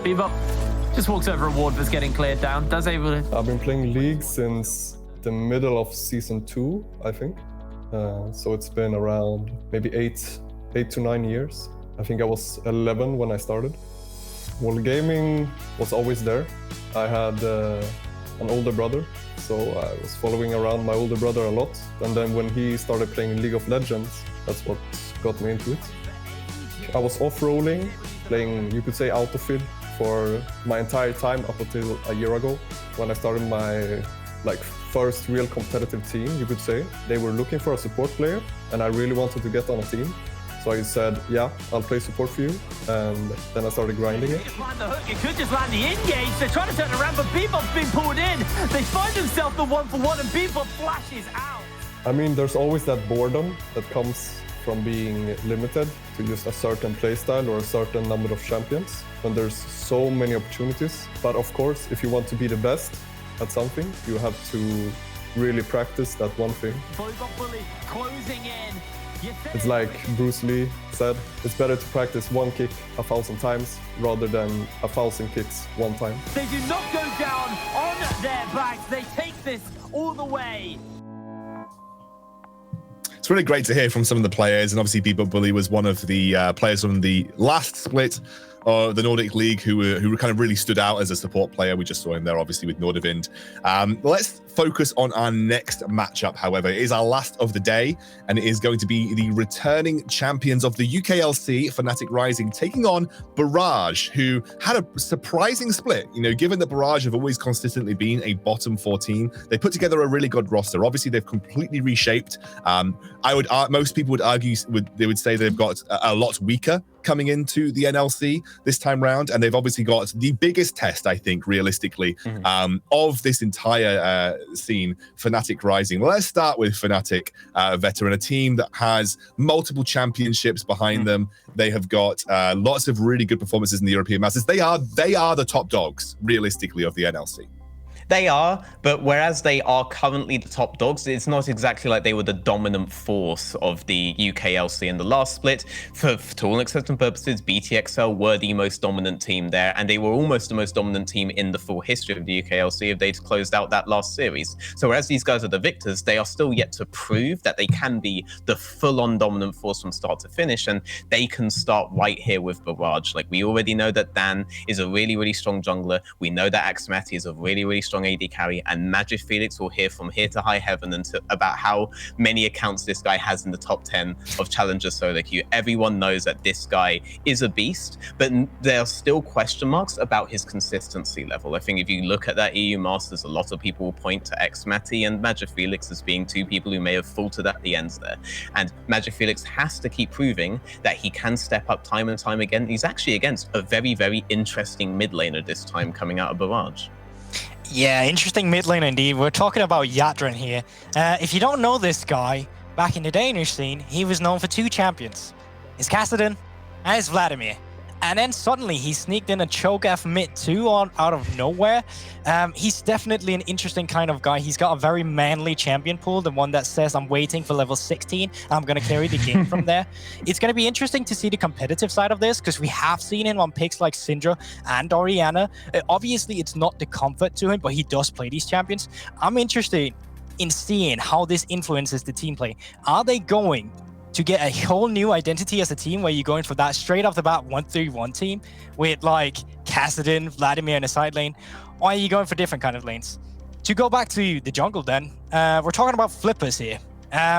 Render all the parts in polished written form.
Bebop just walks over a ward that's getting cleared down. Does able to... I've been playing League since the middle of Season 2, I think. So it's been around maybe 8 to 9 years. I think I was 11 when I started. Well, gaming was always there. I had an older brother, so I was following around my older brother a lot. And then when he started playing League of Legends, that's what got me into it. I was off-rolling, playing, you could say, autofid for my entire time up until a year ago, when I started my first real competitive team, you could say. They were looking for a support player, and I really wanted to get on a team. So I said, yeah, I'll play support for you, and then I started grinding it. You could land the hook, you could just land the engage. They're trying to turn around, but Bebop's been pulled in. They find themselves the 1-for-1, and Bebop flashes out. I mean, there's always that boredom that comes from being limited to just a certain playstyle or a certain number of champions, when there's so many opportunities. But of course, if you want to be the best at something, you have to really practice that one thing. Bully closing in. It's like Bruce Lee said, it's better to practice one kick 1,000 times rather than 1,000 kicks one time. They do not go down on their backs. They take this all the way. It's really great to hear from some of the players, and obviously Bebop Bully was one of the players from the last split of the Nordic League who kind of really stood out as a support player. We just saw him there, obviously, with Nordavind. Let's focus on our next matchup, however. It is our last of the day, and it is going to be the returning champions of the UKLC, Fnatic Rising, taking on Barrage, who had a surprising split. You know, given that Barrage have always consistently been a bottom 4 team, they put together a really good roster. Obviously, they've completely reshaped. Most people would argue, they would say they've got a lot weaker coming into the NLC this time round, and they've obviously got the biggest test, I think, realistically, of this entire scene, Fnatic Rising. Well, let's start with Fnatic, veteran, a team that has multiple championships behind them. They have got lots of really good performances in the European Masters. They are the top dogs, realistically, of the NLC. They are, but whereas they are currently the top dogs, it's not exactly like they were the dominant force of the UKLC in the last split. To all intents and purposes, BTXL were the most dominant team there, and they were almost the most dominant team in the full history of the UKLC if they'd closed out that last series. So whereas these guys are the victors, they are still yet to prove that they can be the full-on dominant force from start to finish, and they can start right here with Barrage. Like, we already know that Dan is a really, really strong jungler. We know that Axmati is a really, really strong AD carry, and Magic Felix will hear from here to high heaven about how many accounts this guy has in the top 10 of Challenger solo queue. Everyone knows that this guy is a beast, but there are still question marks about his consistency level. I think if you look at that EU Masters, a lot of people will point to Xmati and Magic Felix as being two people who may have faltered at the ends there. And Magic Felix has to keep proving that he can step up time and time again. He's actually against a very, very interesting mid laner this time coming out of Barrage. Yeah, interesting mid lane indeed. We're talking about Yadrin here. If you don't know this guy, back in the Danish scene, he was known for 2 champions. It's Kassadin and it's Vladimir. And then suddenly he sneaked in a choke F mid 2 out of nowhere. He's definitely an interesting kind of guy. He's got a very manly champion pool, the one that says, I'm waiting for level 16, and I'm going to carry the game from there. It's going to be interesting to see the competitive side of this, because we have seen him on picks like Syndra and Orianna. Obviously, it's not the comfort to him, but he does play these champions. I'm interested in seeing how this influences the team play. Are they going to get a whole new identity as a team where you're going for that straight off the bat 1-3-1 team with like Kassadin, Vladimir in the side lane, or are you going for different kind of lanes? To go back to the jungle then, we're talking about Flippers here.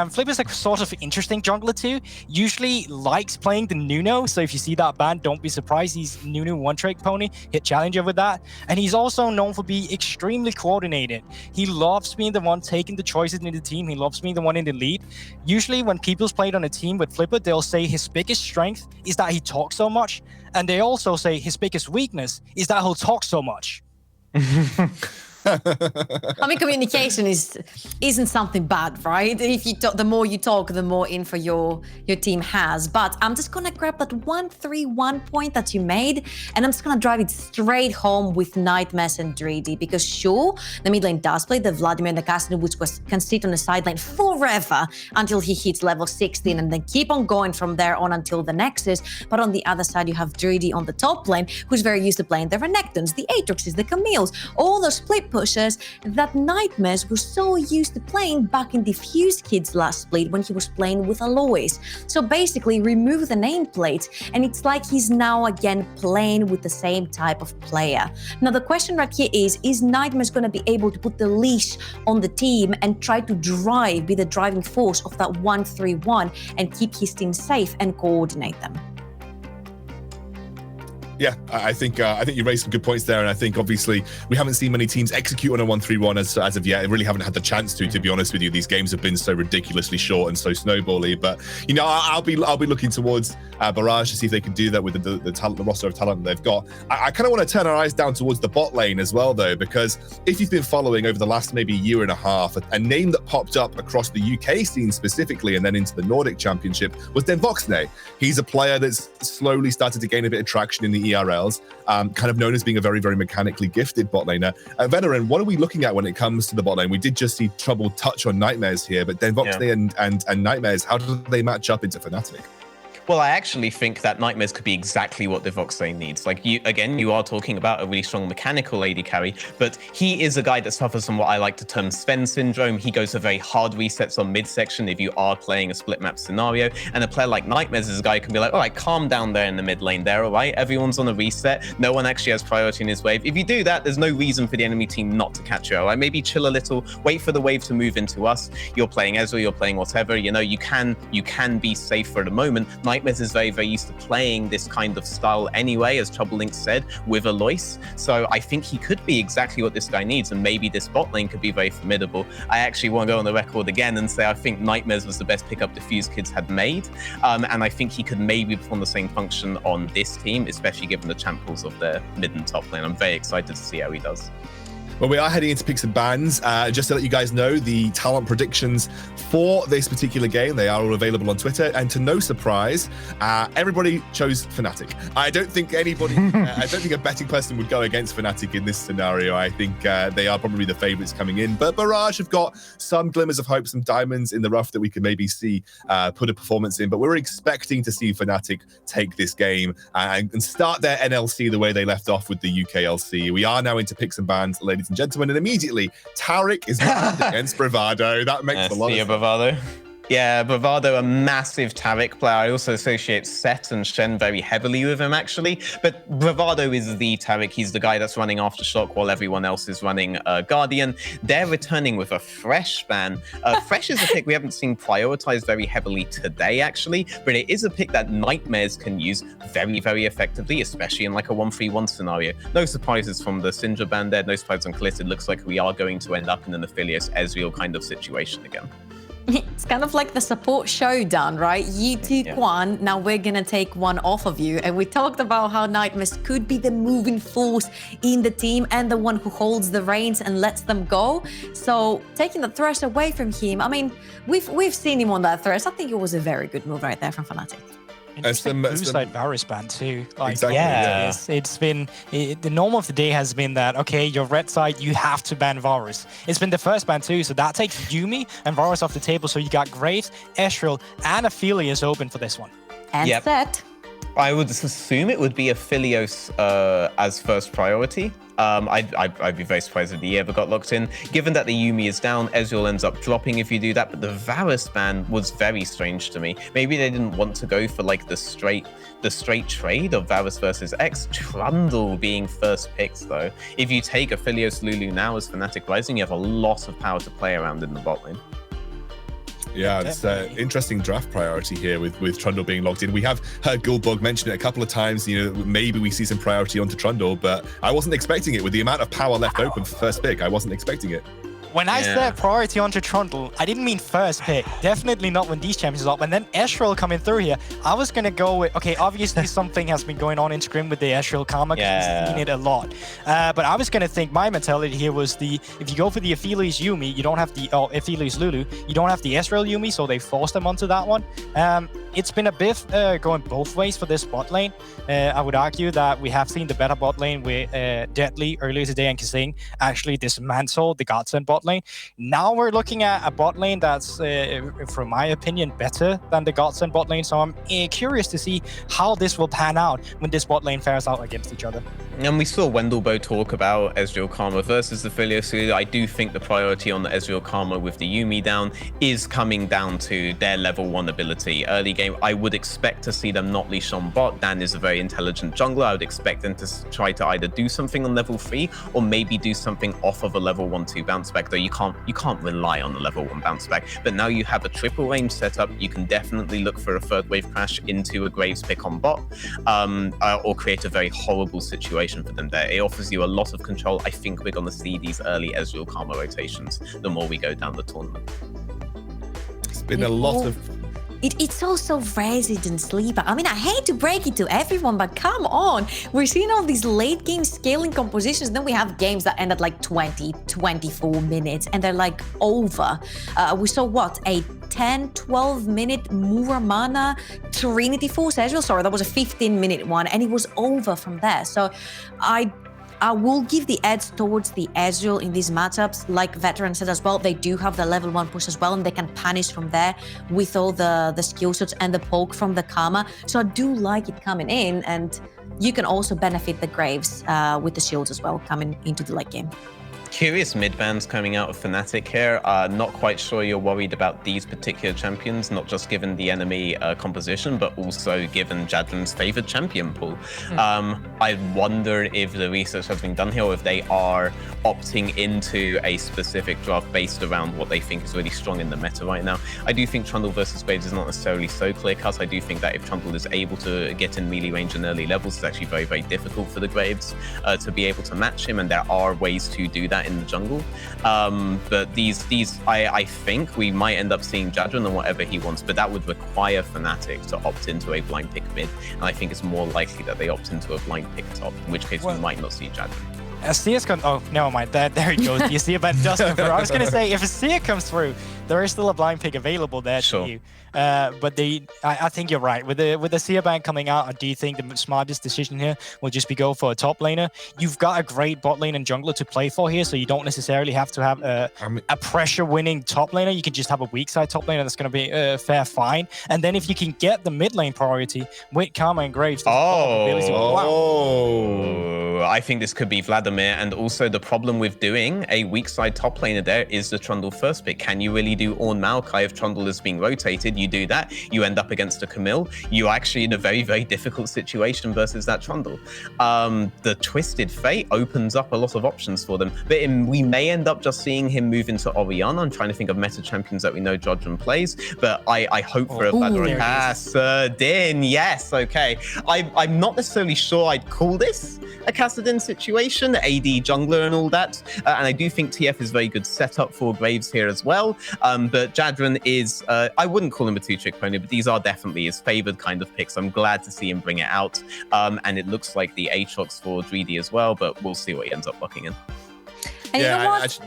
Flipper's a sort of interesting jungler too. Usually likes playing the Nuno, so if you see that ban, don't be surprised. He's Nuno one-trick pony, hit challenger with that. And he's also known for being extremely coordinated. He loves being the one taking the choices in the team. He loves being the one in the lead. Usually when people's played on a team with Flipper, they'll say his biggest strength is that he talks so much. And they also say his biggest weakness is that he'll talk so much. I mean, communication isn't something bad, right? If you talk, the more you talk, the more info your team has. But I'm just gonna grab that 1-3-1 point that you made, and I'm just gonna drive it straight home with Nightmares and Dreedy, because sure, the mid lane does play the Vladimir and the Cassidy, which can sit on the sideline forever until he hits level 16, and then keep on going from there on until the Nexus. But on the other side, you have Dreedy on the top lane, who's very used to playing the Renekton's, the Aatroxes, the Camille's, all those split pushers that Nightmares was so used to playing back in Diffuse Kid's last split when he was playing with Alois. So basically, remove the nameplate, and it's like he's now again playing with the same type of player. Now, the question right here is Nightmares going to be able to put the leash on the team and try to be the driving force of that 1-3-1 and keep his team safe and coordinate them? Yeah, I think you raised some good points there, and I think obviously we haven't seen many teams execute on a 1-3-1 as of yet. I really haven't had the chance to be honest with you. These games have been so ridiculously short and so snowbally. But you know, I'll be looking towards Barrage to see if they can do that with the talent, the roster of talent that they've got. I kind of want to turn our eyes down towards the bot lane as well, though, because if you've been following over the last maybe year and a half, a name that popped up across the UK scene specifically and then into the Nordic Championship was Denvoxne. He's a player that's slowly started to gain a bit of traction in the ERLs, kind of known as being a very, very mechanically gifted bot laner. Veteran, what are we looking at when it comes to the bot lane? We did just see Trouble touch on Nightmares here, but Denvoxne and Nightmares, how do they match up into Fnatic? Well, I actually think that Nightmares could be exactly what Denvoxne needs. Like, you are talking about a really strong mechanical AD carry, but he is a guy that suffers from what I like to term Sven syndrome. He goes for very hard resets on midsection if you are playing a split map scenario, and a player like Nightmares is a guy who can be like, all right, calm down there in the mid lane there, all right? Everyone's on a reset. No one actually has priority in his wave. If you do that, there's no reason for the enemy team not to catch you, all right? Maybe chill a little, wait for the wave to move into us. You're playing Ezreal, you're playing whatever, you know, you can be safe for the moment. Nightmares is very, very used to playing this kind of style anyway, as Trouble Link said, with Alois. So I think he could be exactly what this guy needs, and maybe this bot lane could be very formidable. I actually want to go on the record again and say I think Nightmares was the best pickup Diffuse Kids had made, and I think he could maybe perform the same function on this team, especially given the champ pools of their mid and top lane. I'm very excited to see how he does. Well, we are heading into picks and bans. Just to let you guys know, the talent predictions for this particular game, they are all available on Twitter. And to no surprise, everybody chose Fnatic. I don't think a betting person would go against Fnatic in this scenario. I think they are probably the favorites coming in. But Barrage have got some glimmers of hope, some diamonds in the rough that we could maybe see put a performance in. But we're expecting to see Fnatic take this game and start their NLC the way they left off with the UKLC. We are now into picks and bans, ladies and gentlemen, and immediately Tariq is against Bravado. That makes a lot of sense. Bravado. Yeah, Bravado, a massive Tariq player. I also associate Set and Shen very heavily with him, actually. But Bravado is the Tariq. He's the guy that's running Aftershock while everyone else is running Guardian. They're returning with a Fresh ban. Fresh is a pick we haven't seen prioritized very heavily today, actually. But it is a pick that Nightmares can use very, very effectively, especially in like a 1-3-1 scenario. No surprises from the Syndra ban there. No surprises on Clit. It looks like we are going to end up in an Aphelios Ezreal kind of situation again. It's kind of like the support showdown, right? You took one, now we're gonna take one off of you. And we talked about how Nightmares could be the moving force in the team and the one who holds the reins and lets them go. So taking the Thresh away from him, I mean, we've seen him on that Thresh. I think it was a very good move right there from Fnatic. Interesting blue side Varus ban too. Like, exactly, yeah, it's been the norm of the day has been that okay, your red side you have to ban Varus. It's been the first ban too, so that takes Yuumi and Varus off the table. So you got Graves, Ezreal, and Aphelios open for this one. And Set. I would assume it would be Aphelios as first priority. I'd be very surprised if he ever got locked in. Given that the Yuumi is down, Ezreal ends up dropping if you do that, but the Varus ban was very strange to me. Maybe they didn't want to go for like the straight trade of Varus versus X. Trundle being first picked though. If you take Aphelios Lulu now as Fnatic Rising, you have a lot of power to play around in the bot lane. Yeah, it's interesting draft priority here with Trundle being logged in. We have heard Gulbug mention it a couple of times. You know, maybe we see some priority onto Trundle, but I wasn't expecting it with the amount of power left open for first pick. I wasn't expecting it. When I said priority onto Trundle, I didn't mean first pick. Definitely not when these champions are up. And then Ezreal coming through here, I was going to go with, okay, obviously something has been going on in Scrim with the Ezreal Karma because we've seen it a lot. But I was going to think my mentality here was if you go for the Aphelios Yuumi, you don't have the, Aphelios Lulu, you don't have the Ezreal Yuumi, so they forced them onto that one. It's been a bit going both ways for this bot lane. I would argue that we have seen the better bot lane with Deadly earlier today and Kazing actually dismantle the Godsend bot lane. Now we're looking at a bot lane that's, from my opinion, better than the Godsend bot lane. So I'm curious to see how this will pan out when this bot lane fares out against each other. And we saw Wendelbo talk about Ezreal Karma versus the Aphelios. I do think the priority on the Ezreal Karma with the Yuumi down is coming down to their level 1 ability. Early game, I would expect to see them not leash on bot. Dan is a very intelligent jungler. I would expect them to try to either do something on level 3 or maybe do something off of a level 1-2 bounce back, though you can't rely on the level 1 bounce back. But now you have a triple range setup, you can definitely look for a third wave crash into a Graves pick on bot, or create a very horrible situation for them there. It offers you a lot of control. I think we're going to see these early Ezreal Karma rotations the more we go down the tournament. It's been a lot of... It's also resident sleeper. I mean, I hate to break it to everyone, but come on. We're seeing all these late game scaling compositions. Then we have games that end at like 20, 24 minutes, and they're like over. We saw what, a 10, 12 minute Muramana Trinity Force Ezreal. Sorry, that was a 15-minute one, and it was over from there. So I will give the edge towards the Ezreal in these matchups. Like Veteran said as well, they do have the level 1 push as well, and they can punish from there with all the skill shots and the poke from the Karma. So I do like it coming in, and you can also benefit the Graves with the shields as well coming into the late game. Curious mid-bans coming out of Fnatic here. Not quite sure you're worried about these particular champions, not just given the enemy composition, but also given Jadran's favored champion pool. I wonder if the research has been done here, or if they are opting into a specific draft based around what they think is really strong in the meta right now. I do think Trundle versus Graves is not necessarily so clear-cut. I do think that if Trundle is able to get in melee range in early levels, it's actually very, very difficult for the Graves to be able to match him, and there are ways to do that in the jungle. But I think we might end up seeing Jadran and whatever he wants, but that would require Fnatic to opt into a blind pick mid, and I think it's more likely that they opt into a blind pick top, in which case we might not see Jadran. Seer oh, never mind. There he goes. You see about does come through. I was going to say, if a Seer comes through, there is still a blind pick available there to you. But I think you're right. With the Seer ban coming out, I do think the smartest decision here will just be go for a top laner. You've got a great bot lane and jungler to play for here, so you don't necessarily have to have a pressure-winning top laner. You can just have a weak side top laner that's going to be fair fine. And then if you can get the mid lane priority with Karma and Graves, I think this could be Vladimir. And also the problem with doing a weak side top laner there is the Trundle first pick. Can you really do Ornn Maokai if Trundle is being rotated? You do that, you end up against a Camille. You're actually in a very, very difficult situation versus that Trundle. The Twisted Fate opens up a lot of options for them, but we may end up just seeing him move into Orianna. I'm trying to think of meta champions that we know Jodran plays, but I hope for a Vladimir. Kassadin, yes, okay. I'm not necessarily sure I'd call this a Kassadin situation, AD jungler and all that, and I do think TF is very good setup for Graves here as well, but Jadran is, I wouldn't call him a two-trick pony, but these are definitely his favored kind of picks. I'm glad to see him bring it out, and it looks like the Aatrox for Dreedy as well, but we'll see what he ends up locking in. And you know what?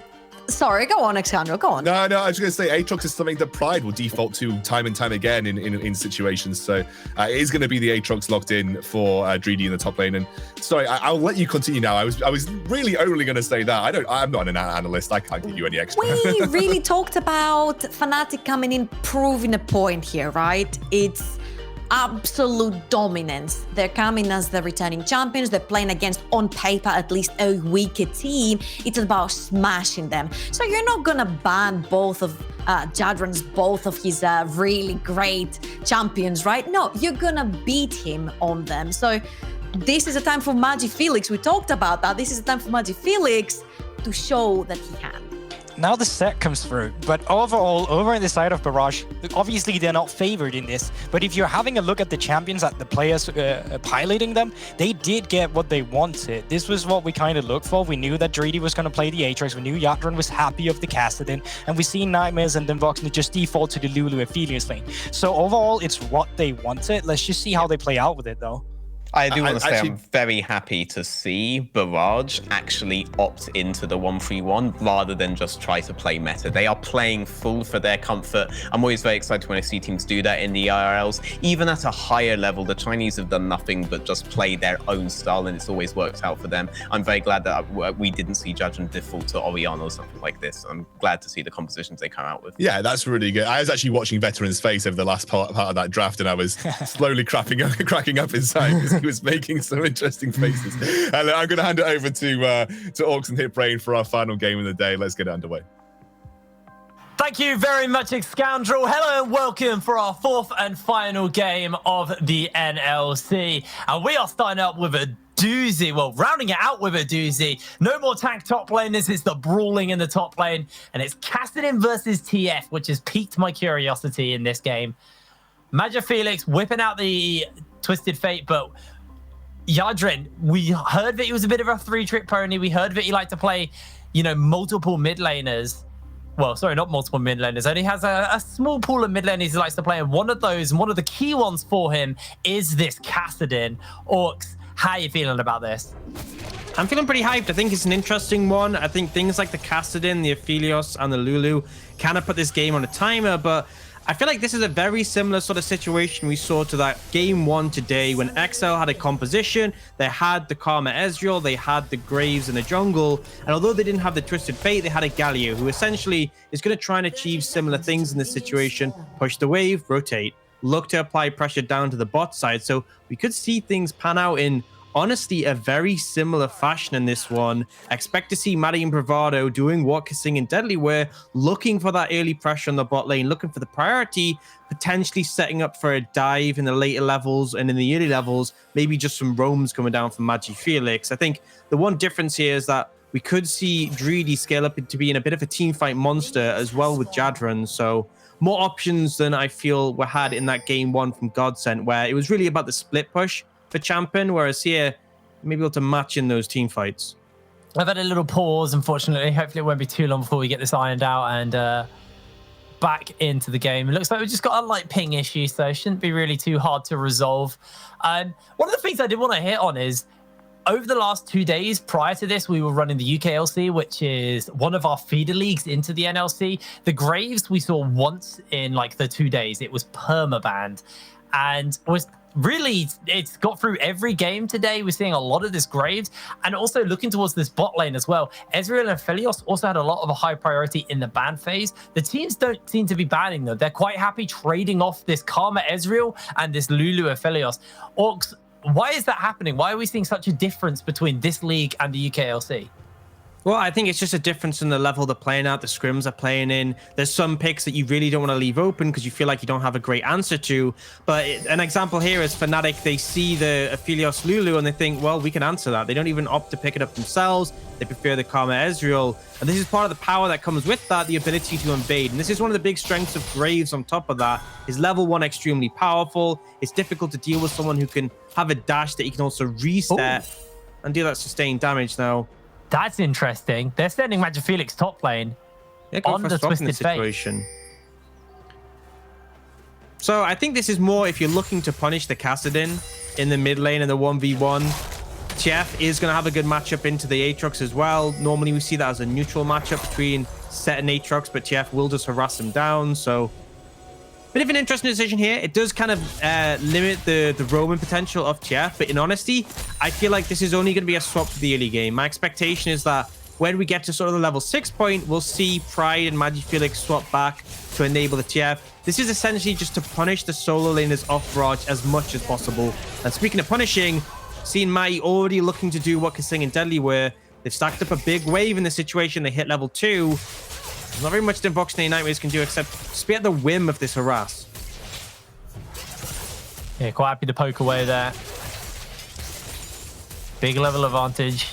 Sorry, go on, Alexandro, go on. No, I was going to say Aatrox is something that Pride will default to time and time again in situations. So it is going to be the Aatrox locked in for Dreedy in the top lane. And sorry, I'll let you continue now. I was really only going to say that. I'm not an analyst. I can't give you any extra. We really talked about Fnatic coming in, proving a point here, right? It's absolute dominance. They're coming as the returning champions. They're playing against, on paper, at least a weaker team. It's about smashing them. So you're not gonna ban both of Jadran's, both of his really great champions, right? No, you're gonna beat him on them. So this is a time for Magi Felix. We talked about that. This is a time for Magi Felix to show that he can. now the set comes through. But overall, over on the side of Barrage, obviously they're not favored in this. But if you're having a look at the champions, at the players piloting them, they did get what they wanted. This was what we kind of looked for. We knew that Dreedy was going to play the Aatrox. We knew Yatron was happy of the Kassadin. And we see Nightmares and then Voxnit just default to the Lulu Aphelios lane. So overall, it's what they wanted. Let's just see how they play out with it, though. I do want to say I'm very happy to see Barrage actually opt into the 1-3-1 rather than just try to play meta. They are playing full for their comfort. I'm always very excited when I see teams do that in the IRLs. Even at a higher level, the Chinese have done nothing but just play their own style, and it's always worked out for them. I'm very glad that we didn't see Judgment default to Orion or something like this. I'm glad to see the compositions they come out with. Yeah, that's really good. I was actually watching Veteran's face over the last part of that draft, and I was slowly cracking up inside. He was making some interesting faces. And I'm going to hand it over to Orcs and Hitbrain for our final game of the day. Let's get it underway. Thank you very much, Scoundrel. Hello and welcome for our fourth and final game of the NLC. And we are starting up with a doozy. Well, rounding it out with a doozy. No more tank top laners. It's the brawling in the top lane. And it's Kassadin versus TF, which has piqued my curiosity in this game. Magic Felix whipping out the Twisted Fate, but Yadrin, we heard that he was a bit of a three-trick pony. We heard that he liked to play, you know, multiple mid laners. Well, sorry, not multiple mid laners. Only has a small pool of mid laners he likes to play. And one of those, and one of the key ones for him is this Kassadin. Orcs, how are you feeling about this? I'm feeling pretty hyped. I think it's an interesting one. I think things like the Kassadin, the Aphelios, and the Lulu kind of put this game on a timer, but I feel like this is a very similar sort of situation we saw to that game one today when XL had a composition. They had the Karma Ezreal, they had the Graves in the jungle, and although they didn't have the Twisted Fate, they had a Galio who essentially is going to try and achieve similar things in this situation. Push the wave, rotate, look to apply pressure down to the bot side. So we could see things pan out in honestly a very similar fashion in this one. I expect to see Maddie and Bravado doing what Kasing and Deadly were, looking for that early pressure on the bot lane, looking for the priority, potentially setting up for a dive in the later levels, and in the early levels, maybe just some roams coming down from Magi Felix. I think the one difference here is that we could see Dreedy scale up into being a bit of a team fight monster as well with Jadran. So more options than I feel were had in that game one from Godsent, where it was really about the split push for champion, whereas here maybe able to match in those team fights. I've had a little pause, unfortunately. Hopefully it won't be too long before we get this ironed out and back into the game. It looks like we've just got a light ping issue, so it shouldn't be really too hard to resolve. One of the things I did want to hit on is over the last 2 days prior to this, we were running the UKLC, which is one of our feeder leagues into the NLC. The Graves we saw once in like the 2 days. It was permabanned and was really, it's got through every game today. We're seeing a lot of this Graves, and also looking towards this bot lane as well. Ezreal and Aphelios also had a lot of a high priority in the ban phase. The teams don't seem to be banning them. They're quite happy trading off this Karma Ezreal and this Lulu Aphelios. Orcs, why is that happening? Why are we seeing such a difference between this league and the UKLC? Well, I think it's just a difference in the level they're playing at, the scrims are playing in. There's some picks that you really don't want to leave open because you feel like you don't have a great answer to. But an example here is Fnatic. They see the Aphelios Lulu and they think, well, we can answer that. They don't even opt to pick it up themselves. They prefer the Karma Ezreal. And this is part of the power that comes with that, the ability to invade. And this is one of the big strengths of Graves on top of that. Is level 1 extremely powerful. It's difficult to deal with someone who can have a dash that he can also reset and deal that sustained damage now. That's interesting. They're sending Magic Felix top lane on the Twisted Fate. So I think this is more if you're looking to punish the Kassadin in the mid lane and the 1v1. TF is going to have a good matchup into the Aatrox as well. Normally we see that as a neutral matchup between Set and Aatrox, but TF will just harass him down. So bit of an interesting decision here. It does kind of limit the roaming potential of TF, but in honesty, I feel like this is only going to be a swap to the early game. My expectation is that when we get to sort of the level 6 point, we'll see Pride and Magi Felix swap back to enable the TF. This is essentially just to punish the solo laners off Barrage as much as possible. And speaking of punishing, seeing Mai already looking to do what Kasing and Deadly were. They've stacked up a big wave in this situation. They hit level 2. There's not very much that Voxnit Nightmares can do except just be at the whim of this harass. Yeah, quite happy to poke away there. Big level advantage.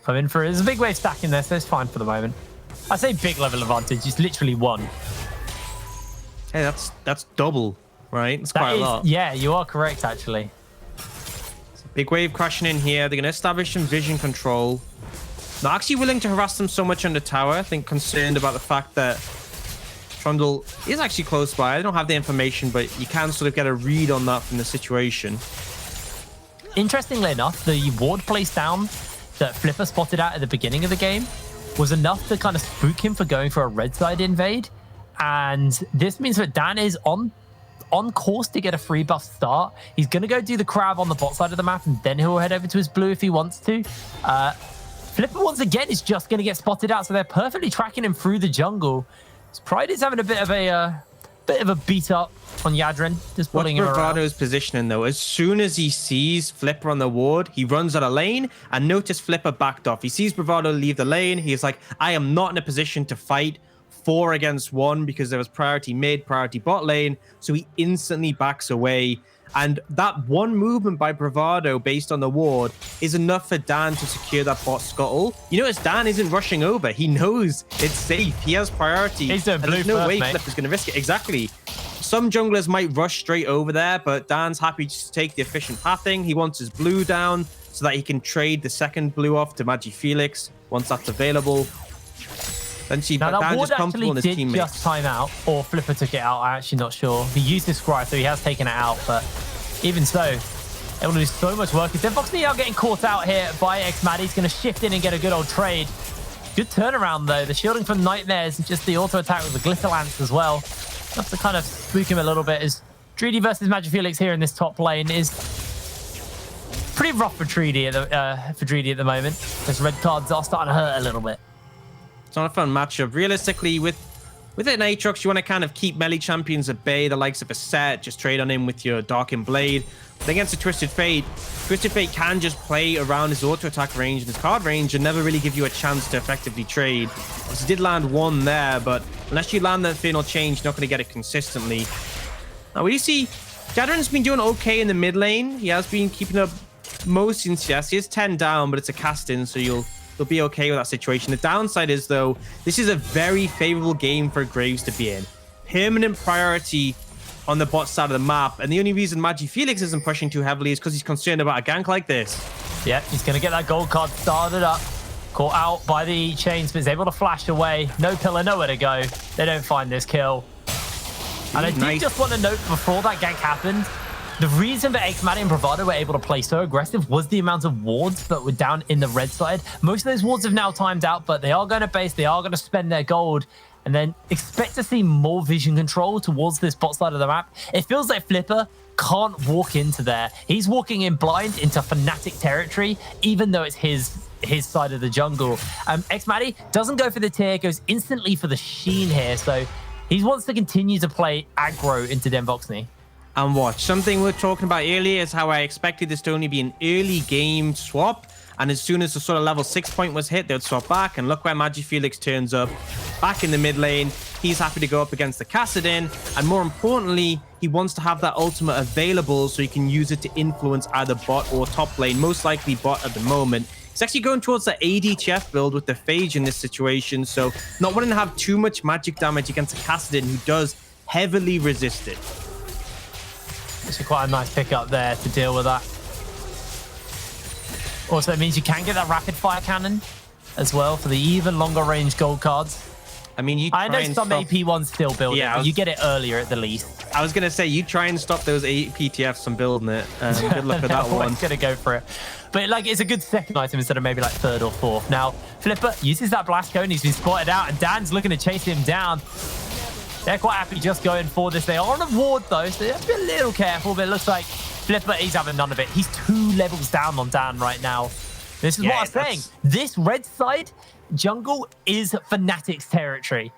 Coming for it. There's a big wave stacking there, so it's fine for the moment. I say big level advantage. It's literally 1. Hey, that's double, right? It's quite a lot. Yeah, you are correct, actually. Big wave crashing in here. They're going to establish some vision control. Not actually willing to harass them so much on the tower. I think concerned about the fact that Trundle is actually close by. I don't have the information, but you can sort of get a read on that from the situation. Interestingly enough, the ward place down that Flipper spotted out at the beginning of the game was enough to kind of spook him for going for a red side invade. And this means that Dan is on course to get a free buff start. He's going to go do the crab on the bot side of the map, and then he'll head over to his blue if he wants to. Flipper, once again, is just going to get spotted out, so they're perfectly tracking him through the jungle. Pride is having a bit of a beat up on Yadrin, just pulling him around. Bravado's positioning, though, as soon as he sees Flipper on the ward, he runs out of lane, and notice Flipper backed off. He sees Bravado leave the lane. He's like, I am not in a position to fight 4 against 1 because there was priority mid, priority bot lane. So he instantly backs away. And that one movement by Bravado based on the ward is enough for Dan to secure that bot scuttle. You notice Dan isn't rushing over. He knows it's safe. He has priority. He's doing blue there's no first, way mate. Flipper's going to risk it. Exactly. Some junglers might rush straight over there, but Dan's happy to take the efficient pathing. He wants his blue down so that he can trade the second blue off to Magi Felix once that's available. Then see, Now, that Dan ward just comfortable in his actually did teammates. just time out, or Flipper took it out. I'm actually not sure. He used his scry, so he has taken it out. But even so, able to do so much work. Is Foxy now getting caught out here by Xmad? He's going to shift in and get a good old trade. Good turnaround, though. The shielding from Nightmares and just the auto attack with the Glitter Lance as well. That's to kind of spook him a little bit. As Treaty versus Magi Felix here in this top lane is pretty rough for Treaty at the moment. Those red cards are starting to hurt a little bit. It's not a fun matchup. Realistically, with an Aatrox, you want to kind of keep melee champions at bay, the likes of a Set, just trade on him with your Darkened Blade. But against a Twisted Fate can just play around his auto attack range and his card range and never really give you a chance to effectively trade. He did land 1 there, but unless you land that Infernal Change, you're not going to get it consistently. Now, we see Jadrin's been doing okay in the mid lane. He has been keeping up most in CS. He is 10 down, but it's a cast-in, so you'll be okay with that situation. The downside is, though, this is a very favorable game for Graves to be in. Permanent priority on the bot side of the map, and the only reason Magi Felix isn't pushing too heavily is because he's concerned about a gank like this. Yeah, he's going to get that gold card started up. Caught out by the chains, but is able to flash away. No pillar, nowhere to go. They don't find this kill. And I did just want to note, before that gank happened, the reason that Xmad and Bravado were able to play so aggressive was the amount of wards that were down in the red side. Most of those wards have now timed out, but they are going to base, they are going to spend their gold, and then expect to see more vision control towards this bot side of the map. It feels like Flipper can't walk into there. He's walking in blind into Fnatic territory, even though it's his side of the jungle. Xmad doesn't go for the tier, goes instantly for the sheen here, so he wants to continue to play aggro into Denvoxney. And watch, something we were talking about earlier is how I expected this to only be an early game swap. And as soon as the sort of level 6 point was hit, they would swap back. And look where Magi Felix turns up back in the mid lane. He's happy to go up against the Kassadin. And more importantly, he wants to have that ultimate available so he can use it to influence either bot or top lane. Most likely bot at the moment. He's actually going towards the ADTF build with the Phage in this situation. So not wanting to have too much magic damage against a Kassadin who does heavily resist it. Actually quite a nice pickup there to deal with that. Also, it means you can get that rapid fire cannon as well for the even longer range gold cards. I mean, I know some AP ones still build it, but you get it earlier at the least. I was going to say, you try and stop those PTFs from building it. Good luck with that one. I'm going to go for it. But like, it's a good second item instead of maybe like third or fourth. Now, Flipper uses that blast cone. He's been spotted out, and Dan's looking to chase him down. They're quite happy just going for this. They are on a ward, though, so they have to be a little careful. But it looks like Flipper, he's having none of it. He's 2 levels down on Dan right now. This is what I'm saying. This red side jungle is Fnatic's territory.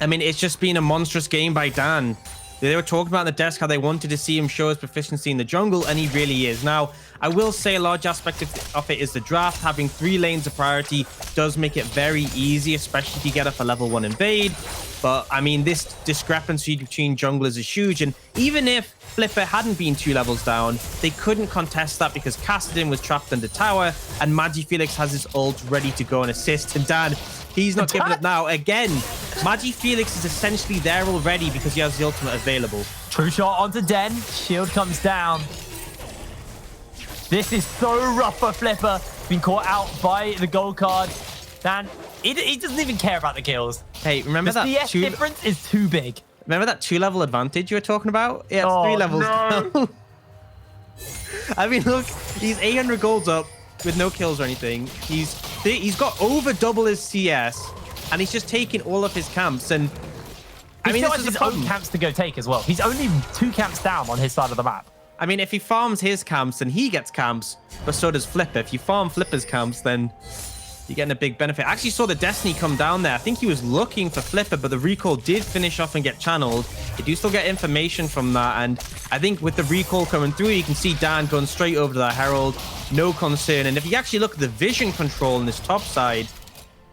I mean, it's just been a monstrous game by Dan. They were talking about on the desk how they wanted to see him show his proficiency in the jungle, and he really is. Now, I will say a large aspect of it is the draft. Having 3 lanes of priority does make it very easy, especially if you get up a level 1 invade. But, I mean, this discrepancy between junglers is huge. And even if Flipper hadn't been 2 levels down, they couldn't contest that because Kassadin was trapped under tower, and Magi Felix has his ult ready to go and assist. And Dan, He's not giving up now. Again, Magi Felix is essentially there already because he has the ultimate available. True shot onto Den. Shield comes down. This is so rough for Flipper. Been caught out by the gold card. Dan, he doesn't even care about the kills. Hey, remember The that CS difference is too big. Remember that 2-level advantage you were talking about? Yeah, it's 3 levels down. I mean, look, he's 800 golds up with no kills or anything. He's got over double his CS, and he's just taking all of his camps. And I mean, this this is is his a own problem. camps to go take as well. He's only 2 camps down on his side of the map. I mean, if he farms his camps, then he gets camps, but so does Flipper. If you farm Flipper's camps, then you're getting a big benefit. I actually saw the Destiny come down there. I think he was looking for Flipper, but the recall did finish off and get channeled. You do still get information from that, and I think with the recall coming through, you can see Dan going straight over to that Herald. No concern. And if you actually look at the vision control on this top side,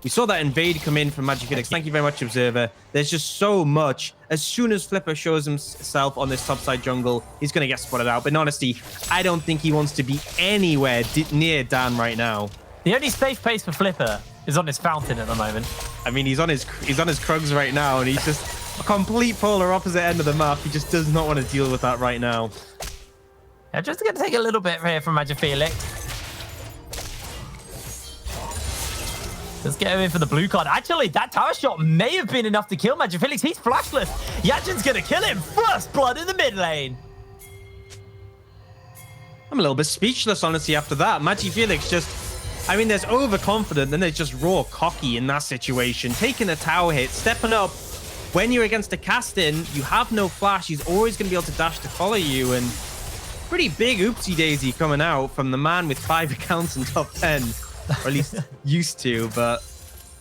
we saw that invade come in from Magi Felix. Thank you very much, Observer. There's just so much. As soon as Flipper shows himself on this topside jungle, he's going to get spotted out. But in honesty, I don't think he wants to be anywhere near Dan right now. The only safe place for Flipper is on his fountain at the moment. I mean, he's on his Krugs right now, and he's just a complete polar opposite end of the map. He just does not want to deal with that right now. Yeah, just going to take a little bit here from Magi Felix. Let's get him in for the blue card. Actually, that tower shot may have been enough to kill Magi Felix. He's flashless. Yatchen's going to kill him. First blood in the mid lane. I'm a little bit speechless, honestly, after that. Magi Felix just... I mean, there's overconfident, then there's just raw cocky in that situation. Taking the tower hit, stepping up. When you're against a cast-in, you have no flash. He's always going to be able to dash to follow you. And pretty big oopsie daisy coming out from the man with 5 accounts in top 10. Or at least used to. But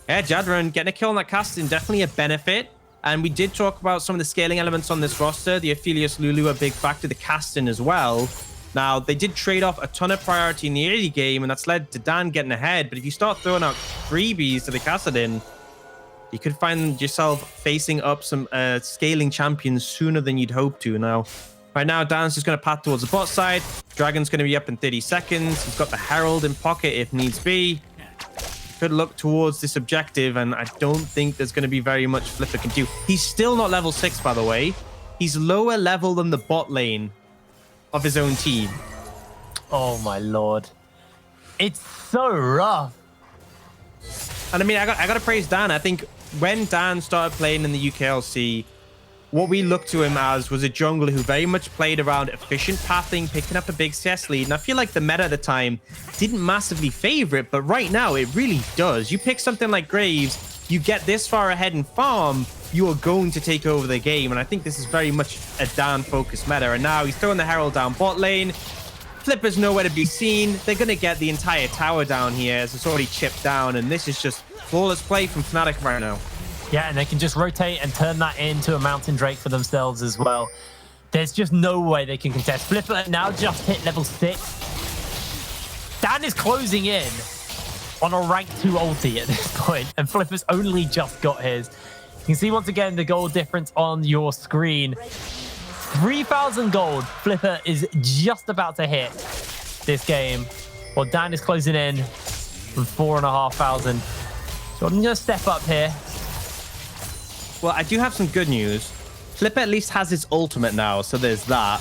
yeah, Jadran getting a kill on that cast-in, definitely a benefit. And we did talk about some of the scaling elements on this roster. The Aphelios Lulu, a big factor, the cast-in as well. Now, they did trade off a ton of priority in the early game, and that's led to Dan getting ahead. But if you start throwing out freebies to the Kassadin, you could find yourself facing up some scaling champions sooner than you'd hope to. Now, right now, Dan's just going to path towards the bot side. Dragon's going to be up in 30 seconds. He's got the Herald in pocket if needs be. Could look towards this objective, and I don't think there's going to be very much Flipper can do. He's still not level 6, by the way. He's lower level than the bot lane of his own team. Oh my lord. It's so rough. And I mean, I got to praise Dan. I think when Dan started playing in the UKLC, what we looked to him as was a jungler who very much played around efficient pathing, picking up a big CS lead. And I feel like the meta at the time didn't massively favor it, but right now it really does. You pick something like Graves, you get this far ahead in farm, you are going to take over the game. And I think this is very much a Dan-focused meta. And now he's throwing the Herald down bot lane. Flipper's nowhere to be seen. They're going to get the entire tower down here as it's already chipped down. And this is just flawless play from Fnatic right now. Yeah, and they can just rotate and turn that into a Mountain Drake for themselves as well. There's just no way they can contest. Flipper now just hit level 6. Dan is closing in on a rank 2 ulti at this point, and Flipper's only just got his. You can see once again the gold difference on your screen. 3,000 gold. Flipper is just about to hit this game, while Dan is closing in from 4,500. So I'm going to step up here. Well, I do have some good news. Flipper at least has his ultimate now, so there's that.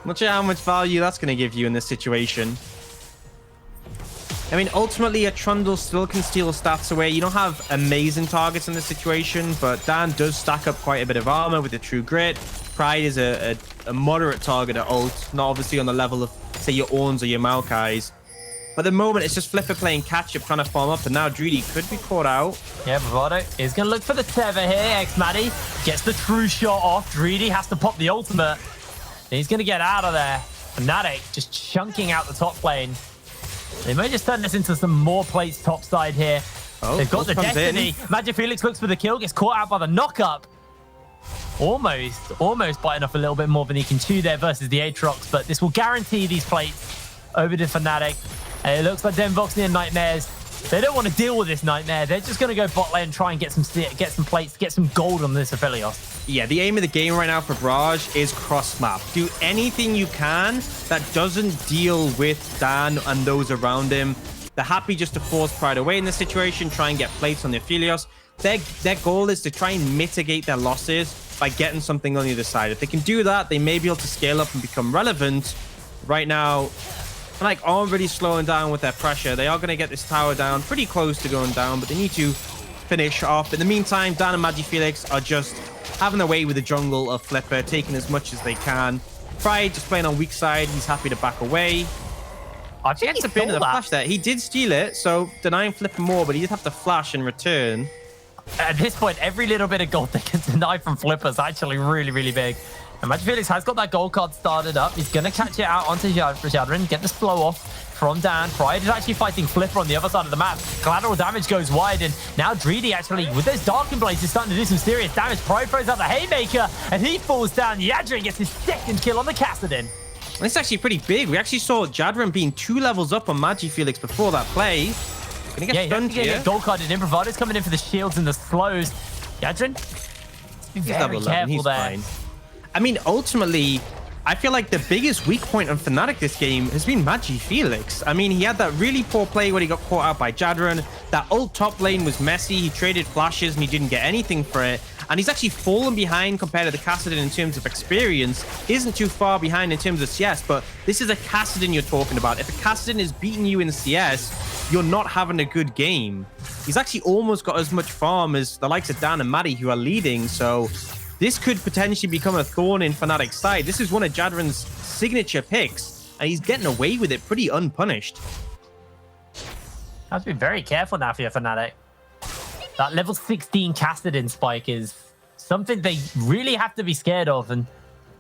Not sure how much value that's going to give you in this situation. I mean, ultimately, a Trundle still can steal stats away. You don't have amazing targets in this situation, but Dan does stack up quite a bit of armor with the True Grit. Pride is a moderate target at ult, not obviously on the level of, say, your Orns or your Maokais. But at the moment, it's just Flipper playing catch-up, trying to farm up, and now Drudy could be caught out. Yeah, Bravado is going to look for the tether here. X-Maddie gets the true shot off. Drudy has to pop the ultimate. He's going to get out of there. Fnatic just chunking out the top lane. They may just turn this into some more plates topside here. Oh, they've got the Destiny. Magi Felix looks for the kill, gets caught out by the knock-up. Almost biting off a little bit more than he can chew there versus the Aatrox, but this will guarantee these plates over to Fnatic. And it looks like Denvox near Nightmares. They don't want to deal with this Nightmare. They're just going to go bot lane and try and get some plates, get some gold on this Aphelios. Yeah, the aim of the game right now for Barrage is cross-map. Do anything you can that doesn't deal with Dan and those around him. They're happy just to force Pride away in this situation, try and get plates on the Aphelios. Their goal is to try and mitigate their losses by getting something on the other side. If they can do that, they may be able to scale up and become relevant. Right now, like, aren't really slowing down with their pressure. They are going to get this tower down, pretty close to going down, but they need to finish off. In the meantime, Dan and MagiFelix are just having their way with the jungle of Flipper, taking as much as they can. Pride just playing on weak side. He's happy to back away. I think Gets a bit of the flash there. He did steal it, so denying Flipper more, but he did have to flash in return. At this point, every little bit of gold they can deny from Flipper is actually really, really big. And MagiFelix has got that gold card started up. He's going to catch it out onto Jadrin, get this blow off from Dan. Pride is actually fighting Flipper on the other side of the map. Collateral damage goes wide, and now Dreedy actually, with those Darken Blades, is starting to do some serious damage. Pride throws out the Haymaker, and he falls down. Jadrin gets his second kill on the Kassadin. This is actually pretty big. We actually saw Jadrin being 2 levels up on MagiFelix before that play. Gonna get stunned here. Get gold carded in. Provider's coming in for the shields and the slows. Jadrin, be very careful there. Fine. I mean, ultimately, I feel like the biggest weak point on Fnatic this game has been MagiFelix. I mean, he had that really poor play where he got caught out by Jadrin. That ult top lane was messy. He traded flashes and he didn't get anything for it. And he's actually fallen behind compared to the Kassadin in terms of experience. He isn't too far behind in terms of CS, but this is a Kassadin you're talking about. If a Kassadin is beating you in CS, you're not having a good game. He's actually almost got as much farm as the likes of Dan and Maddie who are leading, so this could potentially become a thorn in Fnatic's side. This is one of Jadrin's signature picks, and he's getting away with it pretty unpunished. Have to be very careful now for your Fnatic. That level 16 Kassadin spike is something they really have to be scared of and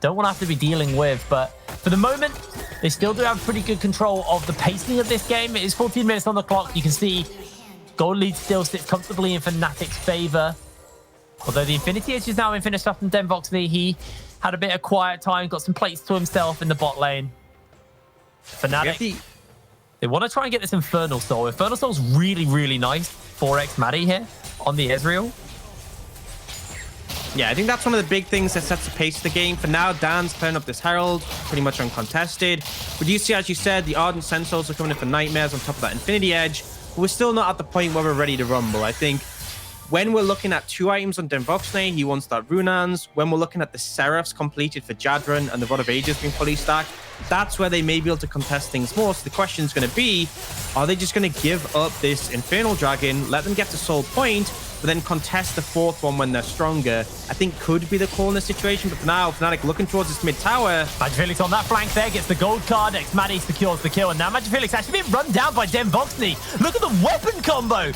don't want to have to be dealing with. But for the moment, they still do have pretty good control of the pacing of this game. It is 14 minutes on the clock. You can see gold lead still sits comfortably in Fnatic's favor. Although the Infinity Edge is now been finished up from Denvoxley, he had a bit of quiet time, got some plates to himself in the bot lane. Fnatic, they want to try and get this Infernal Soul. Infernal Soul's really, really nice. 4x Maddie here on the Ezreal. Yeah, I think that's one of the big things that sets the pace of the game. For now, Dan's playing up this Herald, pretty much uncontested. But you see, as you said, the Ardent Sentinels are coming in for Nightmares on top of that Infinity Edge. But we're still not at the point where we're ready to rumble. I think when we're looking at 2 items on Denvoxley, he wants that Runans. When we're looking at the Seraphs completed for Jadrin and the Rod of Ages being fully stacked, that's where they may be able to contest things more. So the question is going to be, are they just going to give up this Infernal Dragon, let them get to Soul Point, but then contest the 4th one when they're stronger? I think could be the call in this situation, but for now, Fnatic looking towards this mid tower. MagiFelix on that flank there, gets the gold card. Maddie secures the kill, and now MagiFelix actually being run down by Denvoxley. Look at the weapon combo,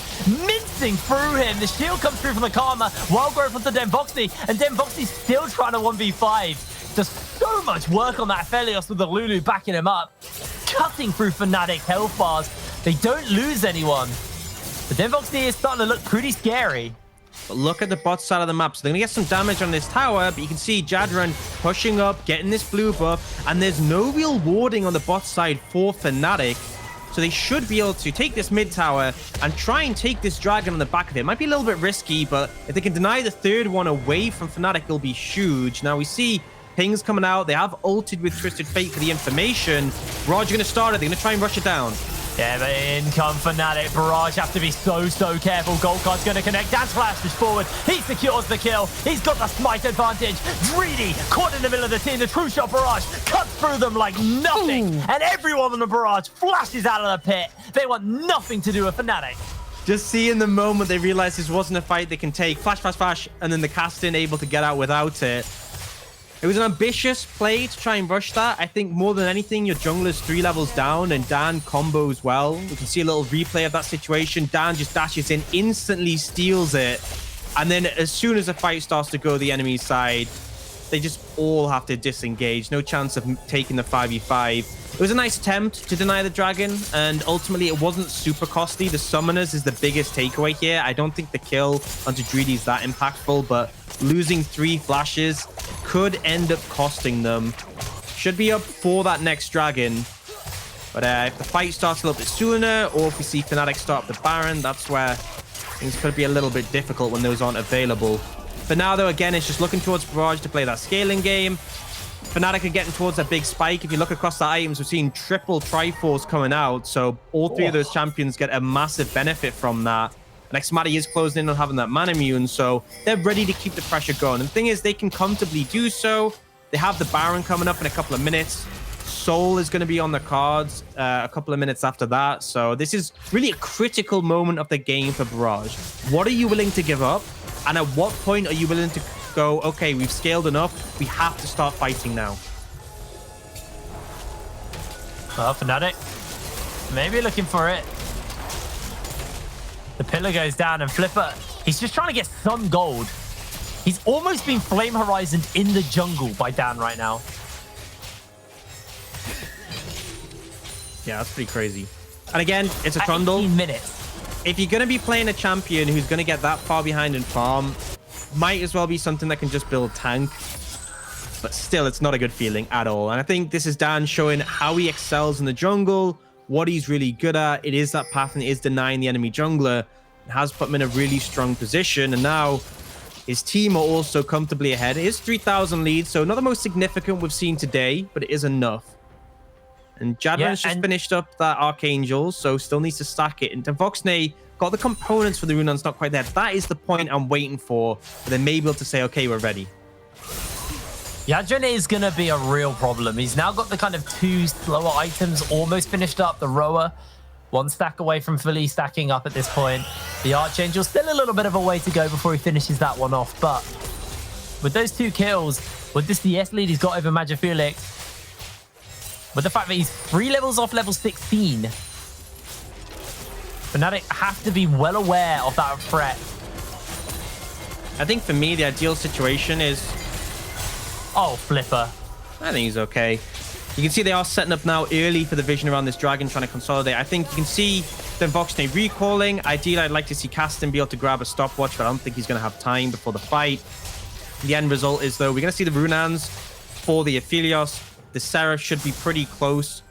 mincing through him. The shield comes through from the Karma, Wild Growth onto Denvoxley, and Denvoxley's still trying to 1v5. Does so much work on that Aphelios with the Lulu backing him up, cutting through Fnatic health bars. They don't lose anyone. The Denvoxley is starting to look pretty scary. But look at the bot side of the map. So they're going to get some damage on this tower, but you can see Jadrin pushing up, getting this blue buff, and there's no real warding on the bot side for Fnatic. So they should be able to take this mid tower and try and take this dragon on the back of it. Might be a little bit risky, but if they can deny the 3rd one away from Fnatic, it'll be huge. Now we see pings coming out. They have ulted with Twisted Fate for the information. Barrage going to start it. They're going to try and rush it down. Yeah, but in come Fnatic. Barrage have to be so careful. Gold card's going to connect. Dan flashes forward. He secures the kill. He's got the smite advantage. Dreedy caught in the middle of the team. The true shot Barrage cuts through them like nothing. And everyone on the Barrage flashes out of the pit. They want nothing to do with Fnatic. Just seeing the moment they realize this wasn't a fight they can take. Flash, flash, flash. And then the Kassadin able to get out without it. It was an ambitious play to try and rush that. I think more than anything, your jungler's 3 levels down and Dan combos well. We can see a little replay of that situation. Dan just dashes in, instantly steals it. And then as soon as the fight starts to go the enemy's side, they just all have to disengage. No chance of taking the 5v5. It was a nice attempt to deny the dragon, and ultimately it wasn't super costly. The summoners is the biggest takeaway here. I don't think the kill onto Dreedy is that impactful, but losing 3 flashes could end up costing them. Should be up for that next dragon. But if the fight starts a little bit sooner, or if we see Fnatic start up the Baron, that's where things could be a little bit difficult when those aren't available. For now, though, again, it's just looking towards Barrage to play that scaling game. Fnatic are getting towards that big spike. If you look across the items, we're seeing triple Triforce coming out. So all three of those champions get a massive benefit from that. And Xmadi is closing in on having that mana immune, so they're ready to keep the pressure going. And the thing is, they can comfortably do so. They have the Baron coming up in a couple of minutes. Soul is going to be on the cards a couple of minutes after that. So this is really a critical moment of the game for Barrage. What are you willing to give up? And at what point are you willing to go, okay, we've scaled enough. We have to start fighting now. Well, Fnatic, maybe looking for it. The pillar goes down and Flipper, he's just trying to get some gold. He's almost been Flame Horizoned in the jungle by Dan right now. Yeah, that's pretty crazy. And again, it's a Trundle. 18 minutes. If you're going to be playing a champion who's going to get that far behind in farm, might as well be something that can just build tank. But still, it's not a good feeling at all. And I think this is Dan showing how he excels in the jungle, what he's really good at. It is that path and it is denying the enemy jungler. It has put him in a really strong position. And now his team are also comfortably ahead. It is 3,000 lead, so not the most significant we've seen today, but it is enough. And Jadran's just finished up that Archangel, so still needs to stack it. And Voxnay got the components for the Runans, not quite there. That is the point I'm waiting for. But they may be able to say, okay, we're ready. Yadrin is going to be a real problem. He's now got the kind of 2 slower items almost finished up. The Rower, 1 stack away from fully stacking up at this point. The Archangel, still a little bit of a way to go before he finishes that one off. But with those 2 kills, with this DS lead he's got over Magifelix, with the fact that he's 3 levels off level 16, Fnatic have to be well aware of that threat. I think for me, the ideal situation is... Oh, Flipper. I think he's okay. You can see they are setting up now early for the vision around this dragon, trying to consolidate. I think you can see the Voxnay recalling. Ideally, I'd like to see Caston be able to grab a stopwatch, but I don't think he's going to have time before the fight. The end result is, though, we're going to see the Runans for the Aphelios. The Seraph should be pretty close.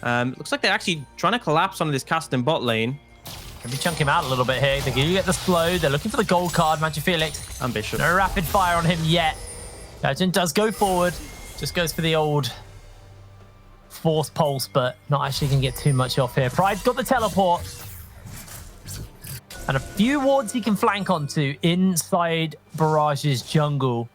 Looks like they're actually trying to collapse onto this Caston bot lane. Can be chunk him out a little bit here. They do get the slow. They're looking for the gold card, Magifelix. And Bishop. No rapid fire on him yet. Yajin does go forward. Just goes for the old force pulse, but not actually going to get too much off here. Pride's got the teleport. And a few wards he can flank onto inside Barrage's jungle.